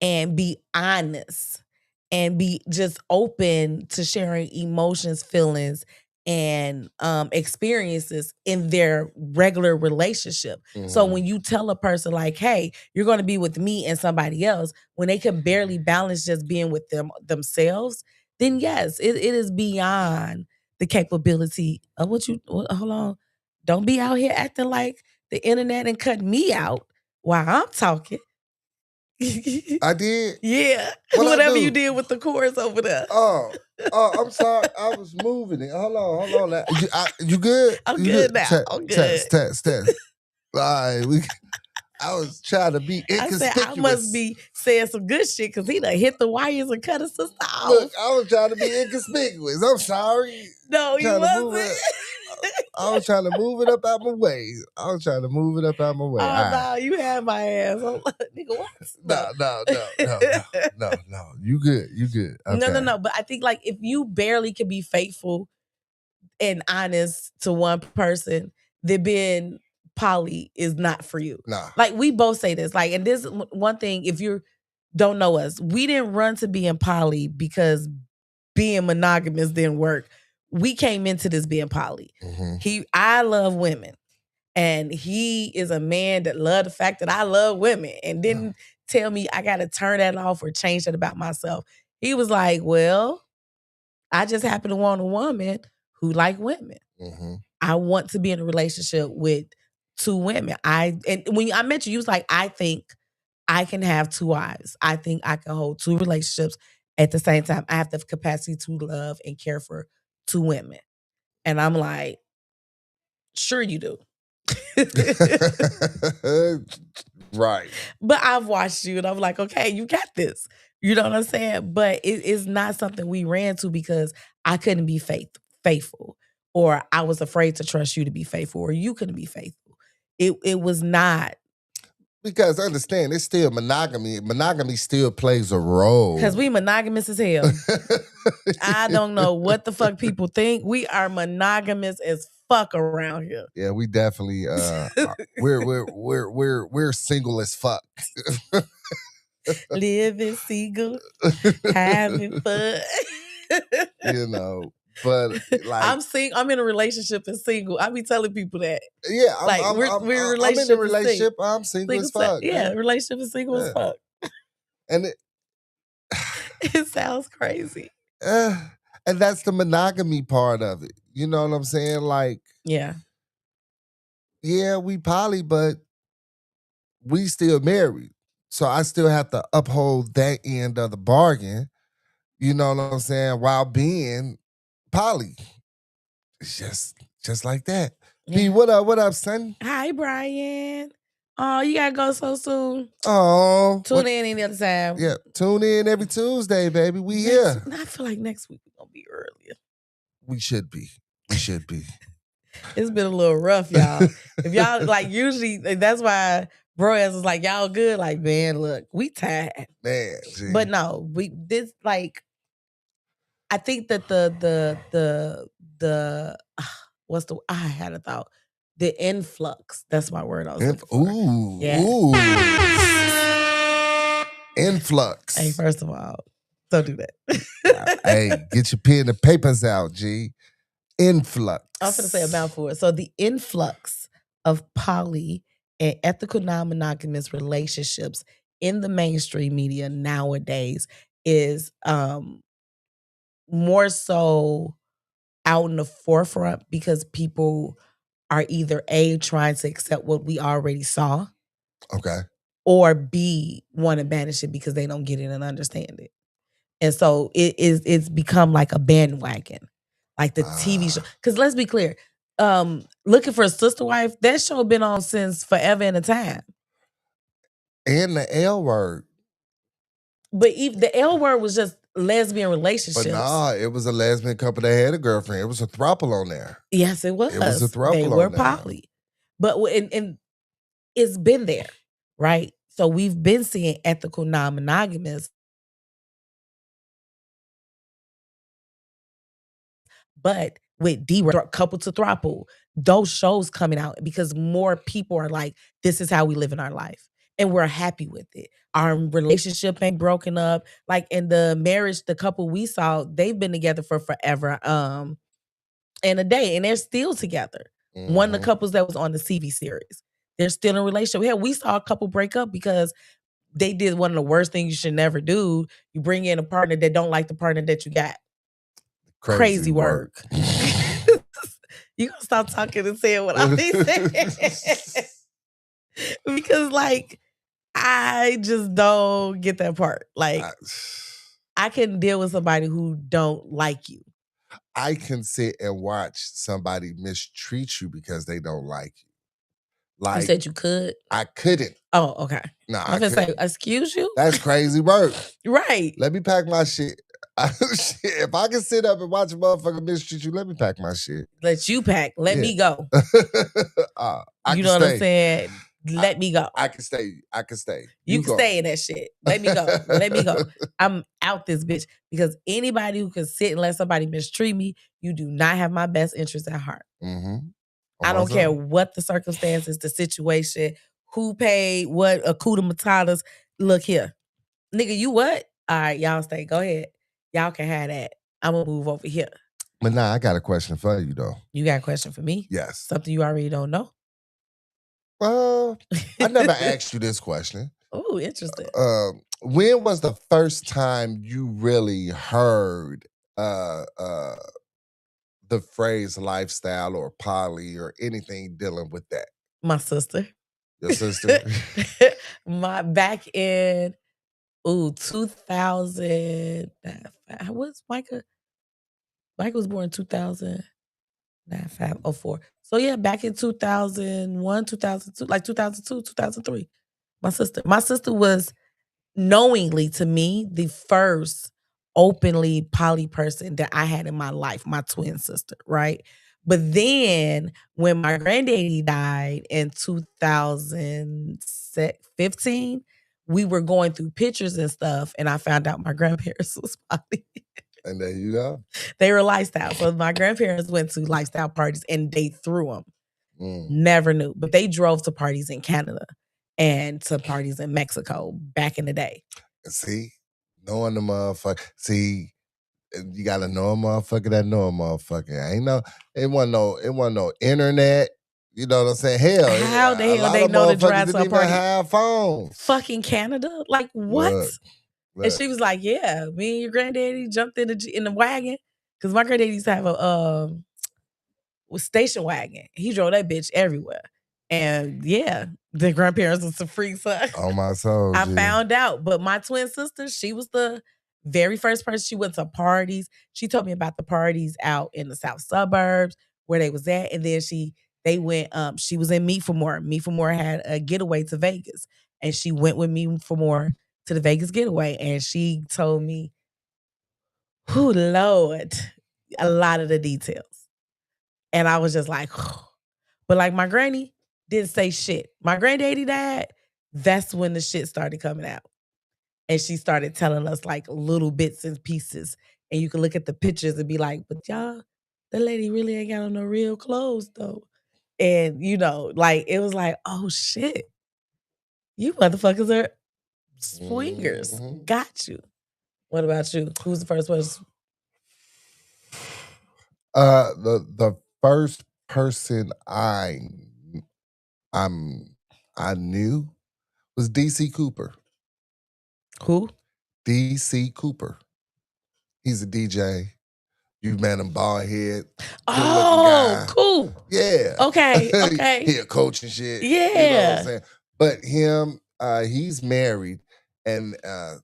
and be honest and be just open to sharing emotions, feelings, and experiences in their regular relationship. So when you tell a person like, hey, you're going to be with me and somebody else, when they can barely balance just being with themselves, then yes, it is beyond the capability of hold on. Don't be out here acting like the internet and cut me out while I'm talking. I did. Yeah. What I Whatever do? you did with the chorus over there. Oh, I'm sorry. I was moving it. Hold on. You good? I'm You good now. I'm good. Test. All right, I was trying to be I said inconspicuous. I must be saying some good shit because he done hit the wires and cut his sister off. Look, I was trying to be inconspicuous. I'm sorry. No, you wasn't. I was trying to move it up out my way. Oh no, you had my ass. I'm like, nigga, what? No. You good. Okay. No. But I think like if you barely can be faithful and honest to one person, then being poly is not for you. Nah. Like we both say this. Like, and this one thing, if you don't know us, we didn't run to being poly because being monogamous didn't work. We came into this being poly. Mm-hmm. I love women. And he is a man that loved the fact that I love women and didn't tell me I got to turn that off or change that about myself. He was like, well, I just happen to want a woman who like women. Mm-hmm. I want to be in a relationship with two women. And when I met you, you was like, I think I can have two wives. I think I can hold two relationships at the same time. I have the capacity to love and care for two women. And I'm like, sure you do. Right. But I've watched you and I'm like, okay, you got this. You know what I'm saying? But it's not something we ran to because I couldn't be faithful, or I was afraid to trust you to be faithful, or you couldn't be faithful. It was not. Because understand, it's still monogamy. Monogamy still plays a role. Because we monogamous as hell. I don't know what the fuck people think. We are monogamous as fuck around here. Yeah, we definitely we're single as fuck. Living single, having fun. But like I'm in a relationship and single. I be telling people that. Yeah, we're in a relationship. I'm in a relationship. I'm single as fuck. Yeah, relationship is single as fuck. And it sounds crazy. And that's the monogamy part of it. You know what I'm saying? Like, yeah, we poly, but we still married. So I still have to uphold that end of the bargain. You know what I'm saying? While being poly. It's just like that. Yeah. B, what up, son? Hi, Brian. Oh, you gotta go so soon. Oh, Tune in any other time. Yeah, tune in every Tuesday, baby. We here. I feel like next week we're gonna be earlier. We should be. We should be. It's been a little rough, y'all. If y'all like, usually that's why bro ass was like, y'all good. Like, man, look, we tired. Man, gee. But no, this like, I think that the what's the I had a thought. The influx. That's my word I was looking for. Ooh, Yeah. ooh. Influx. Hey, first of all, don't do that. Hey, get your pen and papers out, G. Influx. I'm going to say a mouthful. So the influx of poly and ethical non-monogamous relationships in the mainstream media nowadays is more so out in the forefront because people are either A, trying to accept what we already saw. Okay. Or B, want to banish it because they don't get it and understand it. And so it's become like a bandwagon. Like the TV show. Because let's be clear, Looking for a Sister Wife, that show been on since forever and a time. And the L word. But even the L word was just lesbian relationships. But nah, it was a lesbian couple that had a girlfriend. It was a throuple on there. Yes, it was. It was a throuple They were on there. poly. But and it's been there, right? So we've been seeing ethical non-monogamous. But with couple to throuple, those shows coming out because more people are like, this is how we live in our life. And we're happy with it. Our relationship ain't broken up. Like in the marriage, the couple we saw, they've been together for forever and a day. And they're still together. Mm-hmm. One of the couples that was on the CV series. They're still in a relationship. Hell, we saw a couple break up because they did one of the worst things you should never do. You bring in a partner that don't like the partner that you got. Crazy work. You gonna stop talking and saying what I be saying. Because like, I just don't get that part. Like, I can deal with somebody who don't like you. I can sit and watch somebody mistreat you because they don't like you. Like, you said you could? I couldn't. Oh, okay. No, I was gonna say, excuse you? That's crazy work. Right. Let me pack my shit. If I can sit up and watch a motherfucker mistreat you, let me pack my shit. Let you pack. Let me go. You know what I'm saying? Let me go. I can stay. I can stay. You can stay in that shit. Let me go. Let me go. I'm out this bitch. Because anybody who can sit and let somebody mistreat me, you do not have my best interest at heart. Mm-hmm. I don't care what the circumstances, the situation, who paid, what, Akuta Matatas. Look here. Nigga, you what? All right, y'all stay. Go ahead. Y'all can have that. I'm going to move over here. But nah, I got a question for you, though. You got a question for me? Yes. Something you already don't know? I never asked you this question. Oh, interesting. When was the first time you really heard the phrase lifestyle or poly or anything dealing with that? My sister. Your sister? Back in 2000. What's Micah? Micah was born in 2004. So yeah, back in 2001, 2002, like 2002, 2003. My sister was knowingly to me the first openly poly person that I had in my life, my twin sister, right? But then when my granddaddy died in 2015, we were going through pictures and stuff, and I found out my grandparents was poly. And there you go. They were lifestyle. So my grandparents went to lifestyle parties and they threw them. Never knew. But they drove to parties in Canada and to parties in Mexico back in the day. See, knowing the motherfucker. See, you gotta know a motherfucker that know a motherfucker. It wasn't no internet. You know what I'm saying? Hell, how the hell they know to drive to a party? Have phones. Fucking Canada? Like what? Look. And she was like, "Yeah, me and your granddaddy jumped in the wagon because my granddaddy used to have a station wagon. He drove that bitch everywhere." And yeah, the grandparents was some freaks. Oh my soul! I found out, but my twin sister, she was the very first person. She went to parties. She told me about the parties out in the south suburbs where they was at, and then They went, she was in Meet for More. Meet for More had a getaway to Vegas. And she went with me for more to the Vegas getaway. And she told me, oh Lord, a lot of the details. And I was just like, but like my granny didn't say shit. My granddaddy died. That's when the shit started coming out. And she started telling us like little bits and pieces. And you can look at the pictures and be like, but y'all, the lady really ain't got on no real clothes though. And you know, like it was like, oh shit. You motherfuckers are swingers. Mhm. Got you. What about you? Who's the first person? The first person I knew was DC Cooper. Who? DC Cooper. He's a DJ. You met him, bald head. Oh, guy. cool. Yeah. Okay. Okay. He a coach and shit. Yeah. You know what I'm saying? But him, he's married, and I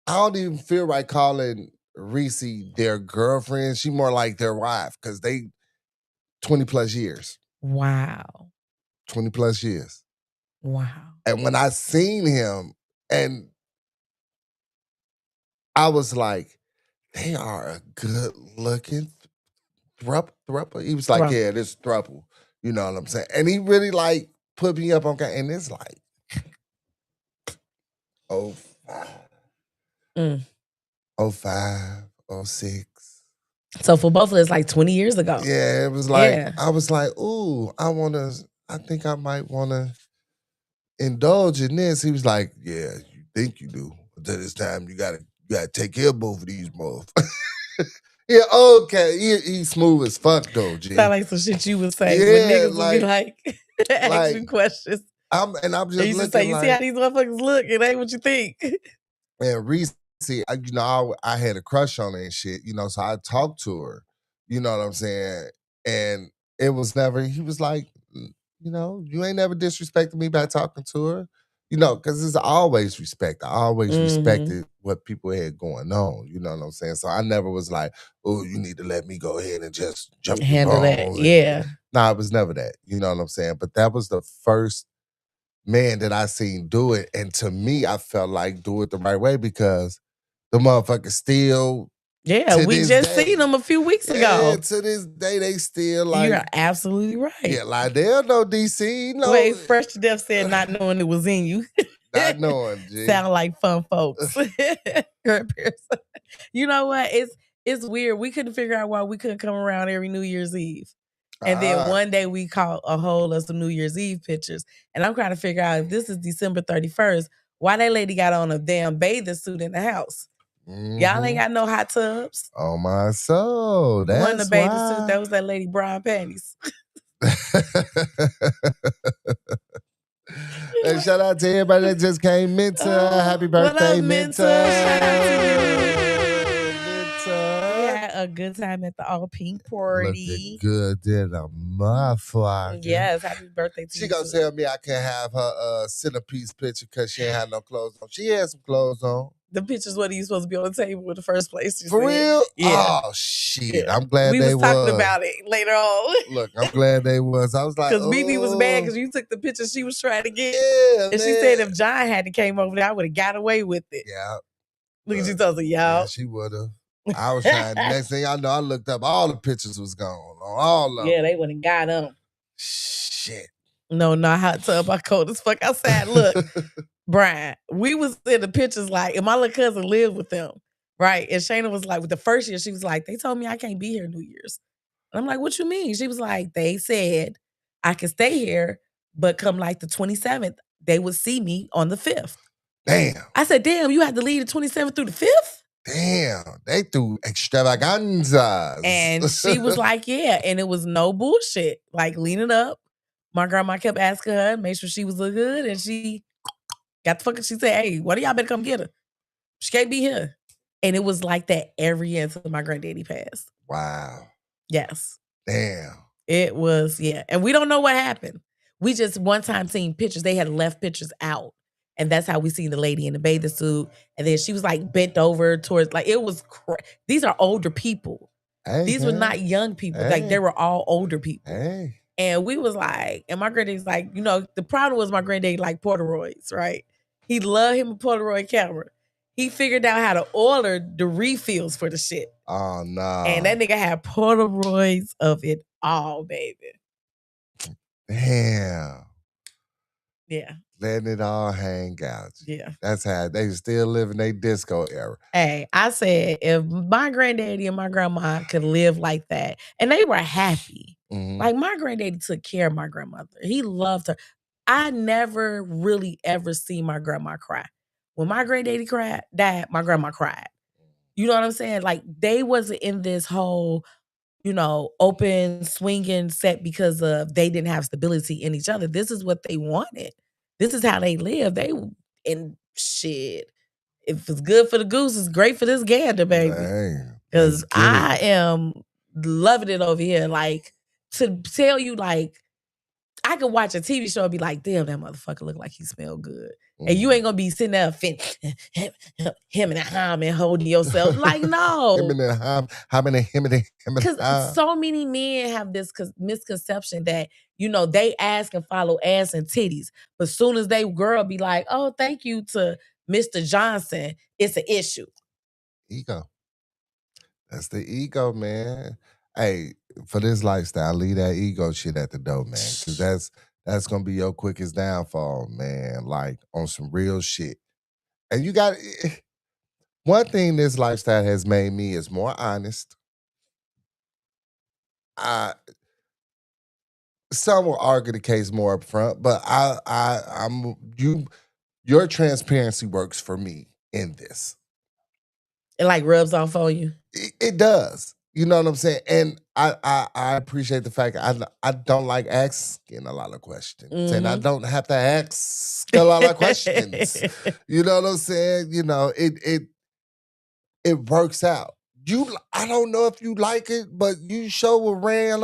don't even feel right calling Reese their girlfriend. She more like their wife because they 20 plus years. Wow. 20 plus years. Wow. And when I seen him, and I was like, they are a good looking thruple. He was like, Thruple. yeah, this thruple. You know what I'm saying? And he really like put me up on game. And it's like, oh, 05, 06. So for both of us, like 20 years ago. Yeah, it was like, Yeah. I was like, ooh, I think I might want to indulge in this. He was like, yeah, you think you do. But this time you gotta take care of both of these motherfuckers. Yeah, okay. He's smooth as fuck though, G. Sound like some shit you would say when Yeah, niggas would be like asking questions. I'm just And you looking just say, you like, see how these motherfuckers look? It ain't what you think. and Reese, I had a crush on her and shit, so I talked to her, you know what I'm saying? And it was never, he was like, you ain't never disrespected me by talking to her, because it's always respect. I always respected what people had going on, you know what I'm saying? So I never was like, oh, you need to let me go ahead and just jump Handle your that, bones. yeah. Nah, it was never that, you know what I'm saying? But that was the first man that I seen do it. And to me, I felt like do it the right way because the motherfucker still. Yeah, we just seen them a few weeks ago. Yeah, to this day, they still like. You're absolutely right. Yeah, like they'll know DC. No. Wait, Fresh to Death said not knowing it was in you. Not knowing, G. Sound like fun folks. You know what? It's weird. We couldn't figure out why we couldn't come around every New Year's Eve. And then one day we caught a whole of some New Year's Eve pictures. And I'm trying to figure out if this is December 31st, why that lady got on a damn bathing suit in the house. Y'all ain't got no hot tubs. Oh my soul. That's Wasn't a bathing suit. That was that lady Brian Panties. And shout out to everybody that just came. Minta, happy birthday, what up, Minta. Shout out to you. Minta. We had a good time at the all pink party. Looking good, did a motherfucker. Yes, happy birthday to you. She gonna tell me I can't have her centerpiece picture because she ain't had no clothes on. She had some clothes on. The pictures wasn't even supposed to be on the table in the first place. For real? Yeah. Oh shit! Yeah. I'm glad we they was talking about it later on. Look, I'm glad they was. I was like, because BB was mad because you took the picture she was trying to get. Yeah, and she said if John hadn't came over there, I would have got away with it. Yeah. Look at you talking, y'all. Yeah, she would have. I was trying. Next thing I know, I looked up, all the pictures was gone on all of them. Yeah, they would have got them. Shit. No, not hot tub. I cold as fuck outside. Look, Brian, we was in the pictures like, and my little cousin lived with them, right? And Shayna was like, with the first year, she was like, they told me I can't be here New Year's. And I'm like, what you mean? She was like, they said I could stay here, but come like the 27th, they would see me on the 5th. Damn. I said, damn, you had to leave the 27th through the 5th? Damn, they threw extravaganzas. And she was like, yeah. And it was no bullshit. Like, leaning up. My grandma kept asking her, make sure she was look good. And she got the fucking, she said, hey, one of y'all better come get her. She can't be here. And it was like that every year until my granddaddy passed. Wow. Yes. Damn. It was, yeah. And we don't know what happened. We just one time seen pictures. They had left pictures out. And that's how we seen the lady in the bathing suit. And then she was like bent over towards, like, it was, these are older people. Hey, these were not young people. Like, they were all older people. Hey. And we was like, and my granddaddy's like, the problem was my granddaddy like Polaroids, right? He loved him a Polaroid camera. He figured out how to order the refills for the shit. Oh no. And that nigga had Polaroids of it all, baby. Damn. Yeah. Letting it all hang out. Yeah. That's how they still live in their disco era. Hey, I said if my granddaddy and my grandma could live like that, and they were happy. Like my granddaddy took care of my grandmother. He loved her. I never really ever seen my grandma cry. When my granddaddy died, my grandma cried. You know what I'm saying? Like they wasn't in this whole, open swinging set because of they didn't have stability in each other. This is what they wanted. This is how they live. And shit. If it's good for the goose, it's great for this gander, baby. Because I am loving it over here. Like, to tell you, like, I could watch a TV show and be like, damn, that motherfucker look like he smell good. And you ain't gonna be sitting there him and him and holding yourself. Like, no. Him and Because so many men have this misconception that, they ask and follow ass and titties. But soon as they girl be like, oh, thank you to Mr. Johnson, it's an issue. Ego. That's the ego, man. Hey, for this lifestyle, leave that ego shit at the door, man. Because that's gonna be your quickest downfall, man. Like on some real shit. And you got one thing this lifestyle has made me is more honest. Some will argue the case more up front, but your transparency works for me in this. It like rubs off on you. It does. You know what I'm saying? And I appreciate the fact I don't like asking a lot of questions. And I don't have to ask a lot of questions. You know what I'm saying? It works out. I don't know if you like it, but you sure will run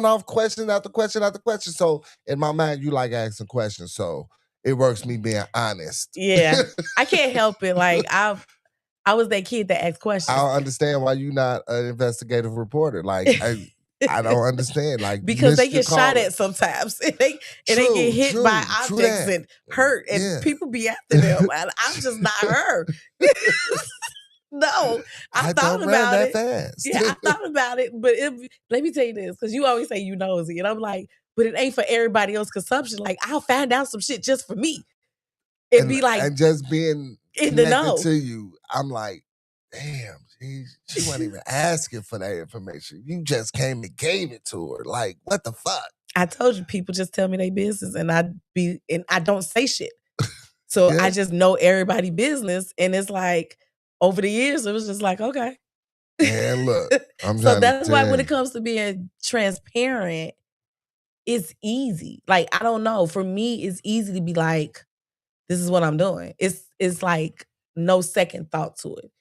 off question after question after question. So in my mind, you like asking questions. So it works me being honest. Yeah. I can't help it. Like I was that kid that asked questions. I don't understand why you're not an investigative reporter. Like I don't understand. Like because they get shot at sometimes. And they get hit by objects and hurt. And people be after them. And I'm just not her. No, I thought about it. Fast. Yeah, I thought about it. But let me tell you this, because you always say you nosy. And I'm like, but it ain't for everybody else's consumption. Like, I'll find out some shit just for me. It'd be like, and just being in the know to you, I'm like, damn, she wasn't even asking for that information. You just came and gave it to her. Like, what the fuck? I told you, people just tell me their business, and I don't say shit. So I just know everybody's business, and it's like over the years, it was just like, okay. And look, so that's why when it comes to being transparent, it's easy. Like, I don't know. For me, it's easy to be like, this is what I'm doing. It's like no second thought to it.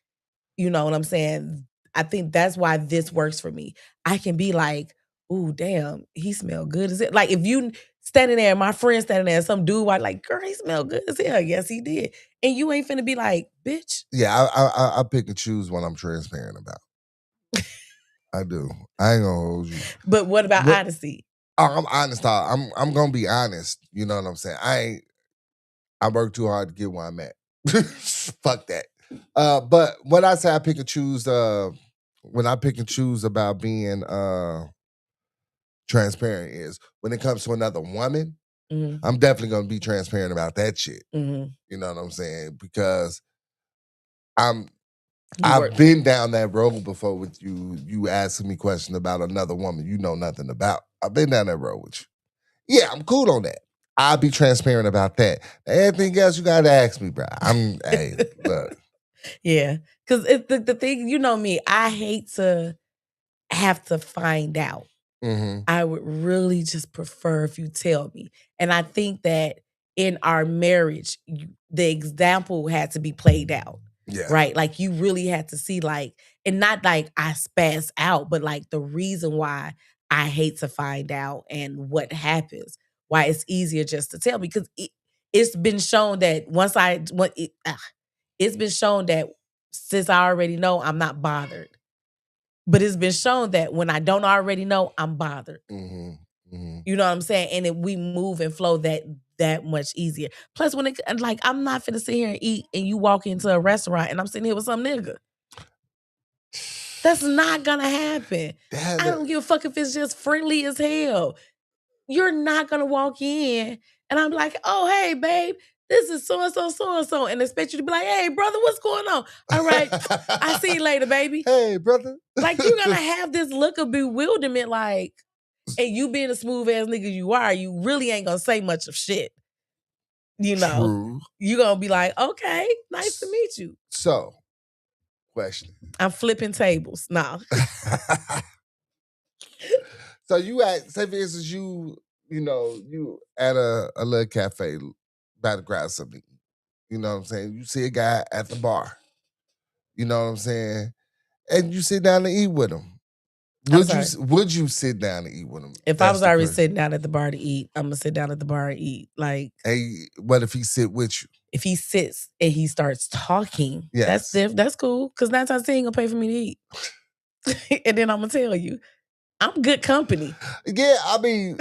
You know what I'm saying? I think that's why this works for me. I can be like, ooh, damn, he smell good as it. Like if you standing there, my friend standing there, some dude was like, girl, he smell good as hell. Yes, he did. And you ain't finna be like, bitch. Yeah, I pick and choose what I'm transparent about. I do. I ain't gonna hold you. But what about honesty? I'm honest. I'm gonna be honest. You know what I'm saying? I work too hard to get where I'm at. Fuck that. But when I say I pick and choose, when I pick and choose about being transparent is when it comes to another woman, I'm definitely gonna be transparent about that shit. You know what I'm saying? Because I've been down that road before with you. You asking me questions about another woman you know nothing about. I've been down that road with you. Yeah, I'm cool on that. I'll be transparent about that. Anything else you gotta ask me, bro. Hey, look. Yeah, because the thing, you know me, I hate to have to find out. I would really just prefer if you tell me. And I think that in our marriage, the example had to be played out. Yeah. Right? Like you really had to see like, and not like I spaz out, but like the reason why I hate to find out and what happens, why it's easier just to tell me. Because it's been shown that it's been shown that since I already know, I'm not bothered. But it's been shown that when I don't already know, I'm bothered. You know what I'm saying? And we move and flow that much easier. Plus, when I'm not finna sit here and eat and you walk into a restaurant and I'm sitting here with some nigga. That's not gonna happen. I don't give a fuck if it's just friendly as hell. You're not gonna walk in and I'm like, oh, hey, babe, this is so-and-so, and expect you to be like, hey, brother, what's going on? All right, I see you later, baby. Hey, brother. Like, you're gonna have this look of bewilderment, like, and you being a smooth ass nigga you are, you really ain't gonna say much of shit. You know, True. You're gonna be like, okay, nice to meet you. So, question. I'm flipping tables. No. So you say for instance, you at a little cafe about to grab something. You know what I'm saying? You see a guy at the bar. You know what I'm saying? And you sit down to eat with him. Would you sit down to eat with him? If I was already sitting down at the bar to eat, I'm gonna sit down at the bar and eat. Like, hey, what if he sit with you? If he sits and he starts talking, yes. that's cool. Because 9 times 10 he ain't gonna pay for me to eat. And then I'm gonna tell you, I'm good company. Yeah, I mean,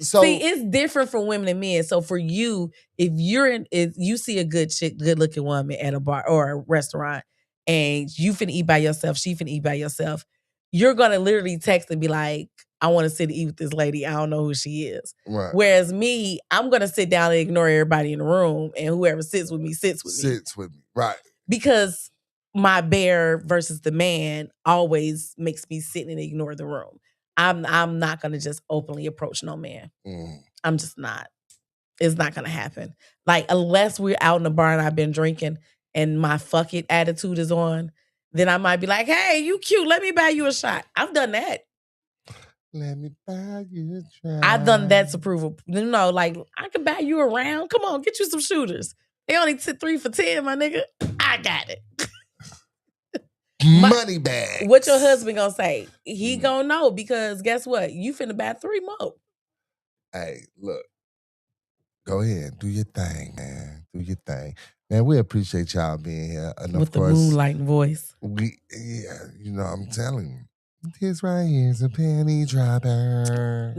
so. See, it's different for women and men. So for you, if you see a good chick, good looking woman at a bar or a restaurant, and you finna eat by yourself, she finna eat by yourself, you're gonna literally text and be like, I want to sit and eat with this lady. I don't know who she is. Right. Whereas me, I'm gonna sit down and ignore everybody in the room, and whoever sits with me sits with me. Sits with me, right? Because my bear versus the man always makes me sit and ignore the room. I'm not gonna just openly approach no man. I'm just not. It's not gonna happen. Like, unless we're out in the bar and I've been drinking and my fuck it attitude is on, then I might be like, hey, you cute. Let me buy you a shot. I've done that. Let me buy you a drink. I've done that to prove, like, I can buy you a round. Come on, get you some shooters. They only 3 for $10, my nigga. I got it. Money bags. What your husband gonna say? He gonna know, because guess what? You finna buy 3 more. Hey, look. Go ahead. Do your thing, man. Do your thing. Man, we appreciate y'all being here. And with of the course, moonlighting voice. I'm telling you. This right here is a penny dropper.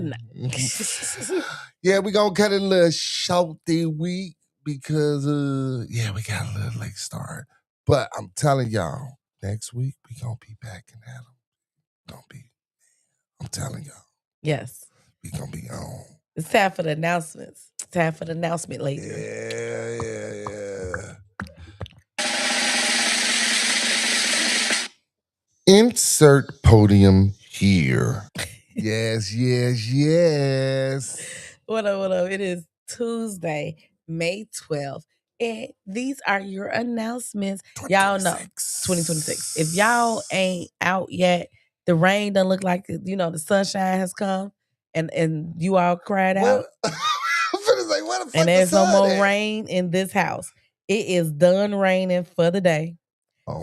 Yeah, we gonna cut it a little shorty week because we got a little late start. But I'm telling y'all, next week we gonna be back in Adam. Don't be. I'm telling y'all. Yes. We gonna be on. It's time for the announcements. It's time for the announcement later. Yeah. Insert podium here. Yes. What up? It is Tuesday, May 12th. And these are your announcements. Y'all know 2026. If y'all ain't out yet, the rain doesn't look like the sunshine has come and you all cried out. I'm finna say, where the fuck and there's the no more at? rain in this house. It is done raining for the day.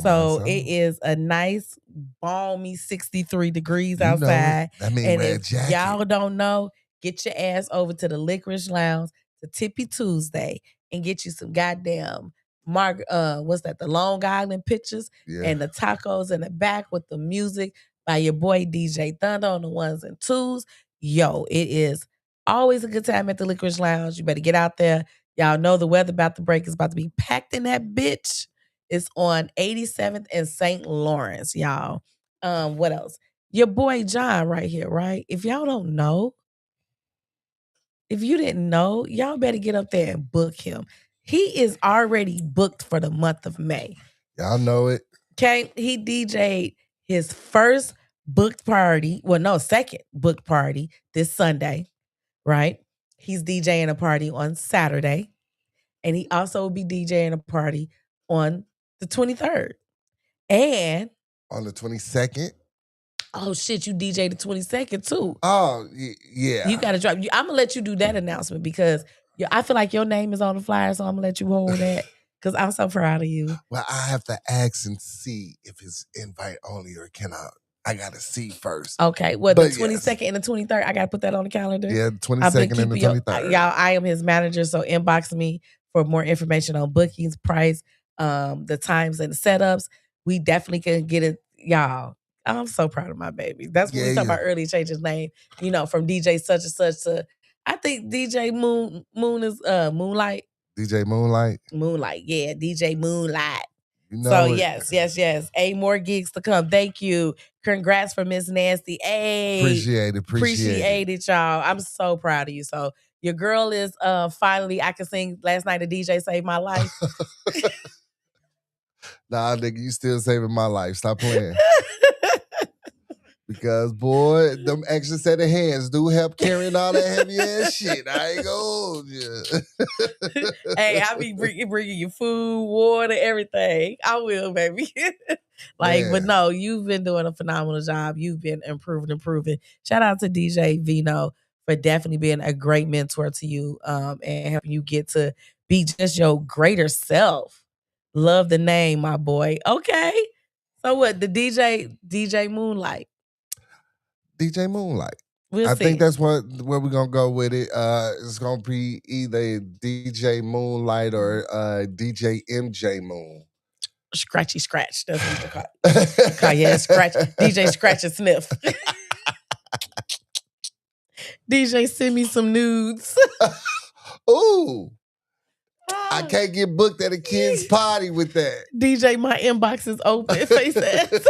So it is a nice, balmy 63 degrees outside. That means and wear a if jacket. Y'all don't know, get your ass over to the Licorice Lounge to Tippy Tuesday and get you some goddamn the Long Island pictures and the tacos in the back with the music by your boy DJ Thunder on the ones and twos. Yo, it is always a good time at the Licorice Lounge. You better get out there. Y'all know the weather about to break. It's about to be packed in that bitch. It's on 87th and St. Lawrence, y'all. What else? Your boy John right here, right? If y'all don't know, if you didn't know, y'all better get up there and book him. He is already booked for the month of May. Y'all know it. Okay, he DJ'd his first booked party. Well, no, second booked party this Sunday, right? He's DJing a party on Saturday. And he also will be DJing a party on the 23rd. And on the 22nd. Oh shit, you DJ the 22nd too. Oh, yeah. You gotta drop. I'm gonna let you do that announcement because I feel like your name is on the flyer, so I'm gonna let you hold that because I'm so proud of you. Well, I have to ask and see if it's invite only or I gotta see first. Okay, well, the 22nd and the 23rd, I gotta put that on the calendar. Yeah, the 22nd and the 23rd. Y'all, I am his manager, so inbox me for more information on bookings, price, the times and the setups. We definitely can get it, y'all. I'm so proud of my baby. That's what we Yeah, talked yeah. about earlier, change his name, from DJ such and such to I think DJ Moon is Moonlight. DJ Moonlight. Moonlight, yeah, DJ Moonlight. You So know it. yes. More gigs to come. Thank you. Congrats for Miss Nasty. Hey. Appreciate it, y'all. I'm so proud of you. So your girl is finally, I can sing Last Night a DJ Saved My Life. Nah, nigga, you still saving my life. Stop playing. Because, boy, them extra set of hands do help carrying all that heavy ass shit. I ain't gonna hold you. Hey, I be bringing you food, water, everything. I will, baby. But no, you've been doing a phenomenal job. You've been improving. Shout out to DJ Vino for definitely being a great mentor to you and helping you get to be just your greater self. Love the name, my boy. Okay. So what? The DJ Moonlight. DJ Moonlight. We'll I see. think that's where we're gonna go with it. It's gonna be either DJ Moonlight or DJ MJ Moon. Scratchy Scratch. That's what you call it. Yeah, Scratch. DJ Scratch and Sniff. DJ, send me some nudes. Ooh. I can't get booked at a kid's party with that. DJ, my inbox is open. Face ass.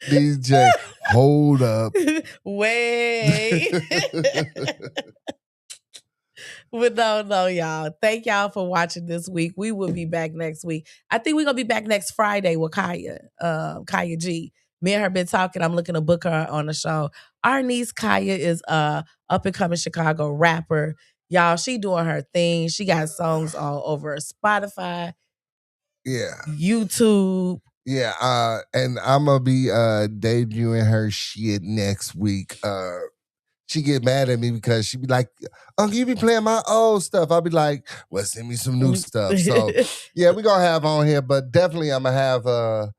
DJ, hold up. Wait. But no, y'all. Thank y'all for watching this week. We will be back next week. I think we're gonna be back next Friday with Kaya G. Me and her been talking. I'm looking to book her on the show. Our niece Kaya is a up and coming Chicago rapper. Y'all, she doing her thing. She got songs all over Spotify. Yeah. YouTube. Yeah, and I'm gonna be debuting her shit next week. She get mad at me because she be like, "Uncle, you be playing my old stuff." I'll be like, "Well, send me some new stuff." So yeah, we gonna have on here, but definitely I'm gonna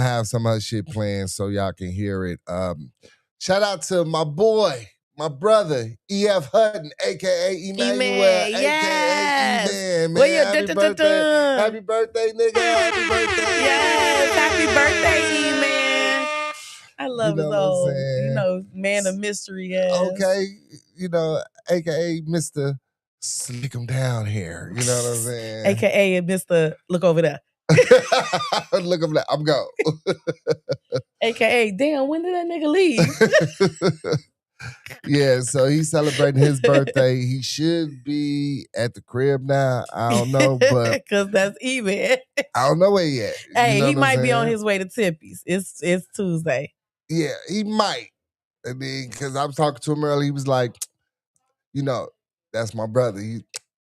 have some other shit playing so y'all can hear it. Shout out to my boy, my brother, E.F. Hutton, aka Emmanuel, yes. aka E-Man, man. Happy birthday. Happy birthday, nigga. Happy birthday. Yes, happy birthday, E-Man. I love his old, man of mystery. Yes. Okay, aka Mr. Slick 'em down here. You know what I'm saying? AKA Mr. Look over there. Look over there. I'm go. AKA, damn, when did that nigga leave? Yeah, so he's celebrating his birthday. He should be at the crib now. I don't know, but because that's even. I don't know where yet. Hey, he might be on his way to Tippy's. It's Tuesday. Yeah, he might. I mean, because I was talking to him earlier, he was like, that's my brother.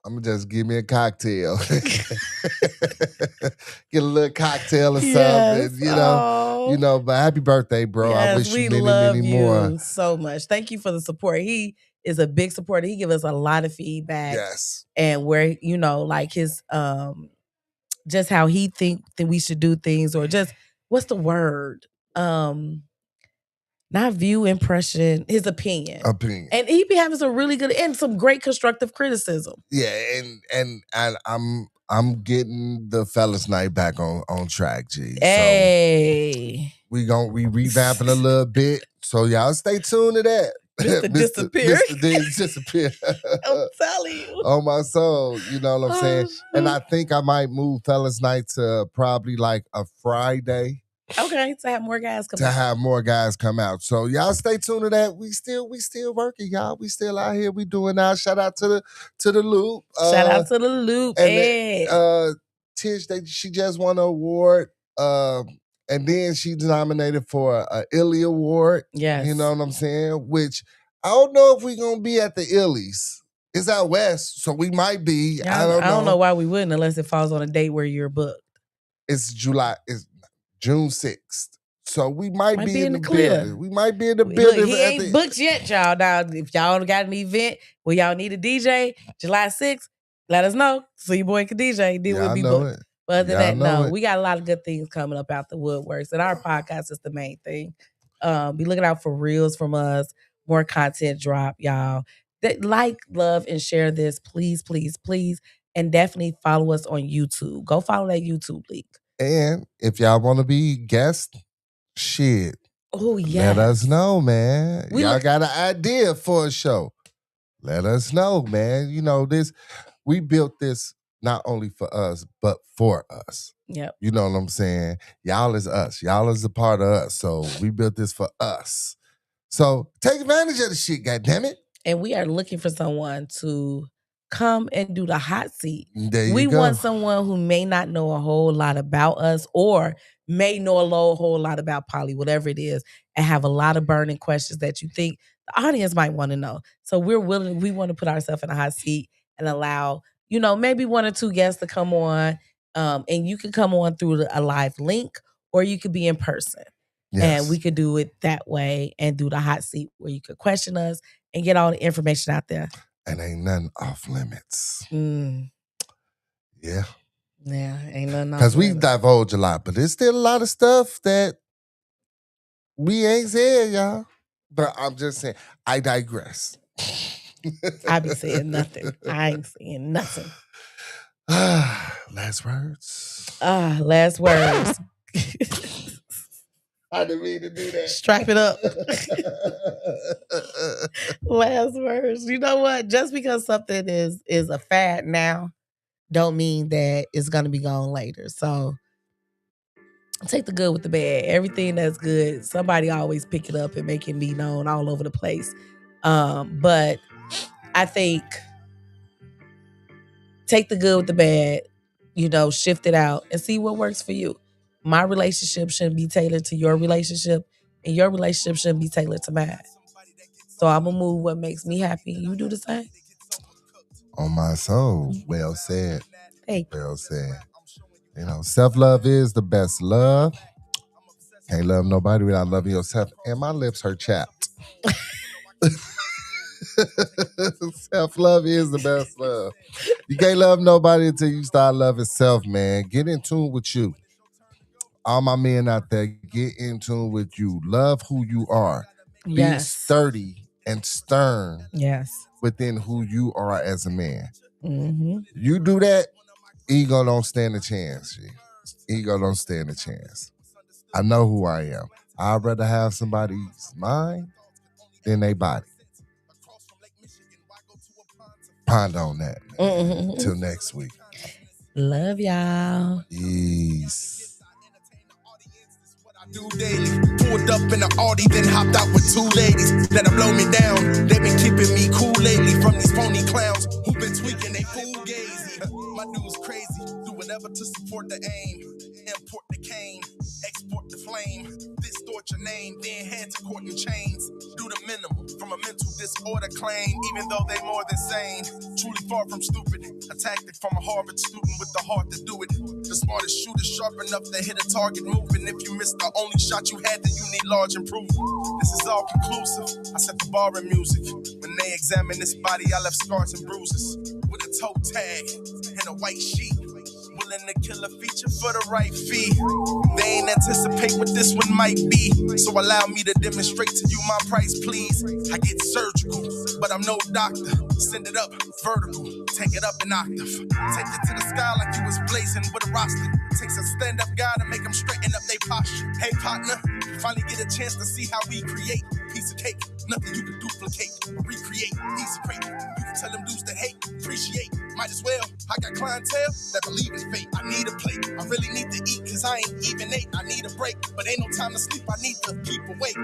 I'm gonna just give me a cocktail. Get a little cocktail or something, but happy birthday, bro. Yes, I wish you many, love many you more. so much. Thank you for the support. He is a big supporter. He gives us a lot of feedback. Yes. And where, like his just how he think that we should do things, or just what's the word? Not view, impression, his opinion. And he be having some really good and some great constructive criticism. Yeah, and I'm getting the fellas night back on track, G. Hey. So we revamping a little bit. So y'all stay tuned to that. Mr. Disappear. Mr. Disappear. I'm telling you. On my soul. You know what I'm saying? And I think I might move fellas night to probably like a Friday. Okay, to have more guys come out. So y'all stay tuned to that. We still working, y'all. We still out here. We doing our shout out to the Loop. Shout out to the Loop. And Tish, she just won an award. And then she's nominated for an Illy Award. Yes. You know what I'm saying? Which I don't know if we're gonna be at the Illies. It's out west, so we might be. I don't know why we wouldn't unless it falls on a date where you're booked. It's June 6th. So we might be in the building. We might be in the building. Look, he ain't booked yet, y'all. Now, if y'all got an event where y'all need a DJ, July 6th, let us know so your boy can DJ. Then we'll be booked. But other than that, we got a lot of good things coming up out the woodworks. And our podcast is the main thing. Be looking out for reels from us. More content drop, y'all. Like, love, and share this. Please, please, please. And definitely follow us on YouTube. Go follow that YouTube link. And if y'all want to be guests, shit, Oh, yes. let us know, man. We Y'all look- got an idea for a show. Let us know, man. You know, we built this not only for us, but for us. Yep. You know what I'm saying? Y'all is us. Y'all is a part of us. So we built this for us. So take advantage of the shit, goddammit. And we are looking for someone to come and do the hot seat. There you We go. want someone who may not know a whole lot about us or may know a whole lot about Polly, whatever it is, and have a lot of burning questions that you think the audience might want to know. So we want to put ourselves in a hot seat and allow, maybe one or two guests to come on. And you can come on through a live link or you could be in person. Yes. And we could do it that way and do the hot seat where you could question us and get all the information out there. And ain't nothing off limits. Yeah. Yeah, ain't nothing off Because we limits. divulge a lot, but there's still a lot of stuff that we ain't said, y'all. But I'm just saying, I digress. I be saying nothing. I ain't saying nothing. Last words. Last words. I didn't mean to do that. Strap it up. Last words. You know what? Just because something is a fad now, don't mean that it's gonna be gone later. So take the good with the bad. Everything that's good, somebody always pick it up and make it be known all over the place. But I think take the good with the bad, shift it out and see what works for you. My relationship shouldn't be tailored to your relationship, and your relationship shouldn't be tailored to mine. So I'm gonna move what makes me happy. You do the same. On my soul. Well said. Thank you. Well said. Self-love is the best love. Can't love nobody without loving yourself. And my lips are chapped. Self-love is the best love. You can't love nobody until you start loving self, man. Get in tune with you. All my men out there, get in tune with you. Love who you are. Be Yes. sturdy and stern Yes. within who you are as a man. Mm-hmm. You do that, ego don't stand a chance. G. Ego don't stand a chance. I know who I am. I'd rather have somebody's mind than their body. Ponder on that. Mm-hmm. Till next week. Love y'all. Peace. Do daily. Pulled up in the Audi, then hopped out with two ladies that'll blow me down. They've been keeping me cool lately from these phony clowns who been tweaking they fool gazy. My dude's crazy, do whatever to support the aim. Import the cane, export the flame. Distort your name, then head to court in chains. Do the minimum from a mental disorder claim, even though they more than sane. Truly far from stupid, a tactic from a Harvard student with the heart to do it. The smartest shooter sharp enough to hit a target moving. If you missed the only shot you had, then you need large improvement. This is all conclusive. I set the bar in music. When they examine this body, I left scars and bruises. With a toe tag and a white sheet. Willing to kill a feature for the right fee. They ain't anticipate what this one might be. So allow me to demonstrate to you my price, please. I get surgical, but I'm no doctor. Send it up vertical, take it up an octave. Take it to the sky like you was blazing with a roster. Takes a stand-up guy to make them straighten up their posture. Hey partner, you finally get a chance to see how we create. Piece of cake, nothing you can duplicate or recreate. Easy crate, you can tell them dudes to hate, appreciate. Might as well, I got clientele that believe in fate. I need a plate, I really need to eat cause I ain't even ate. I need a break, but ain't no time to sleep, I need to keep awake.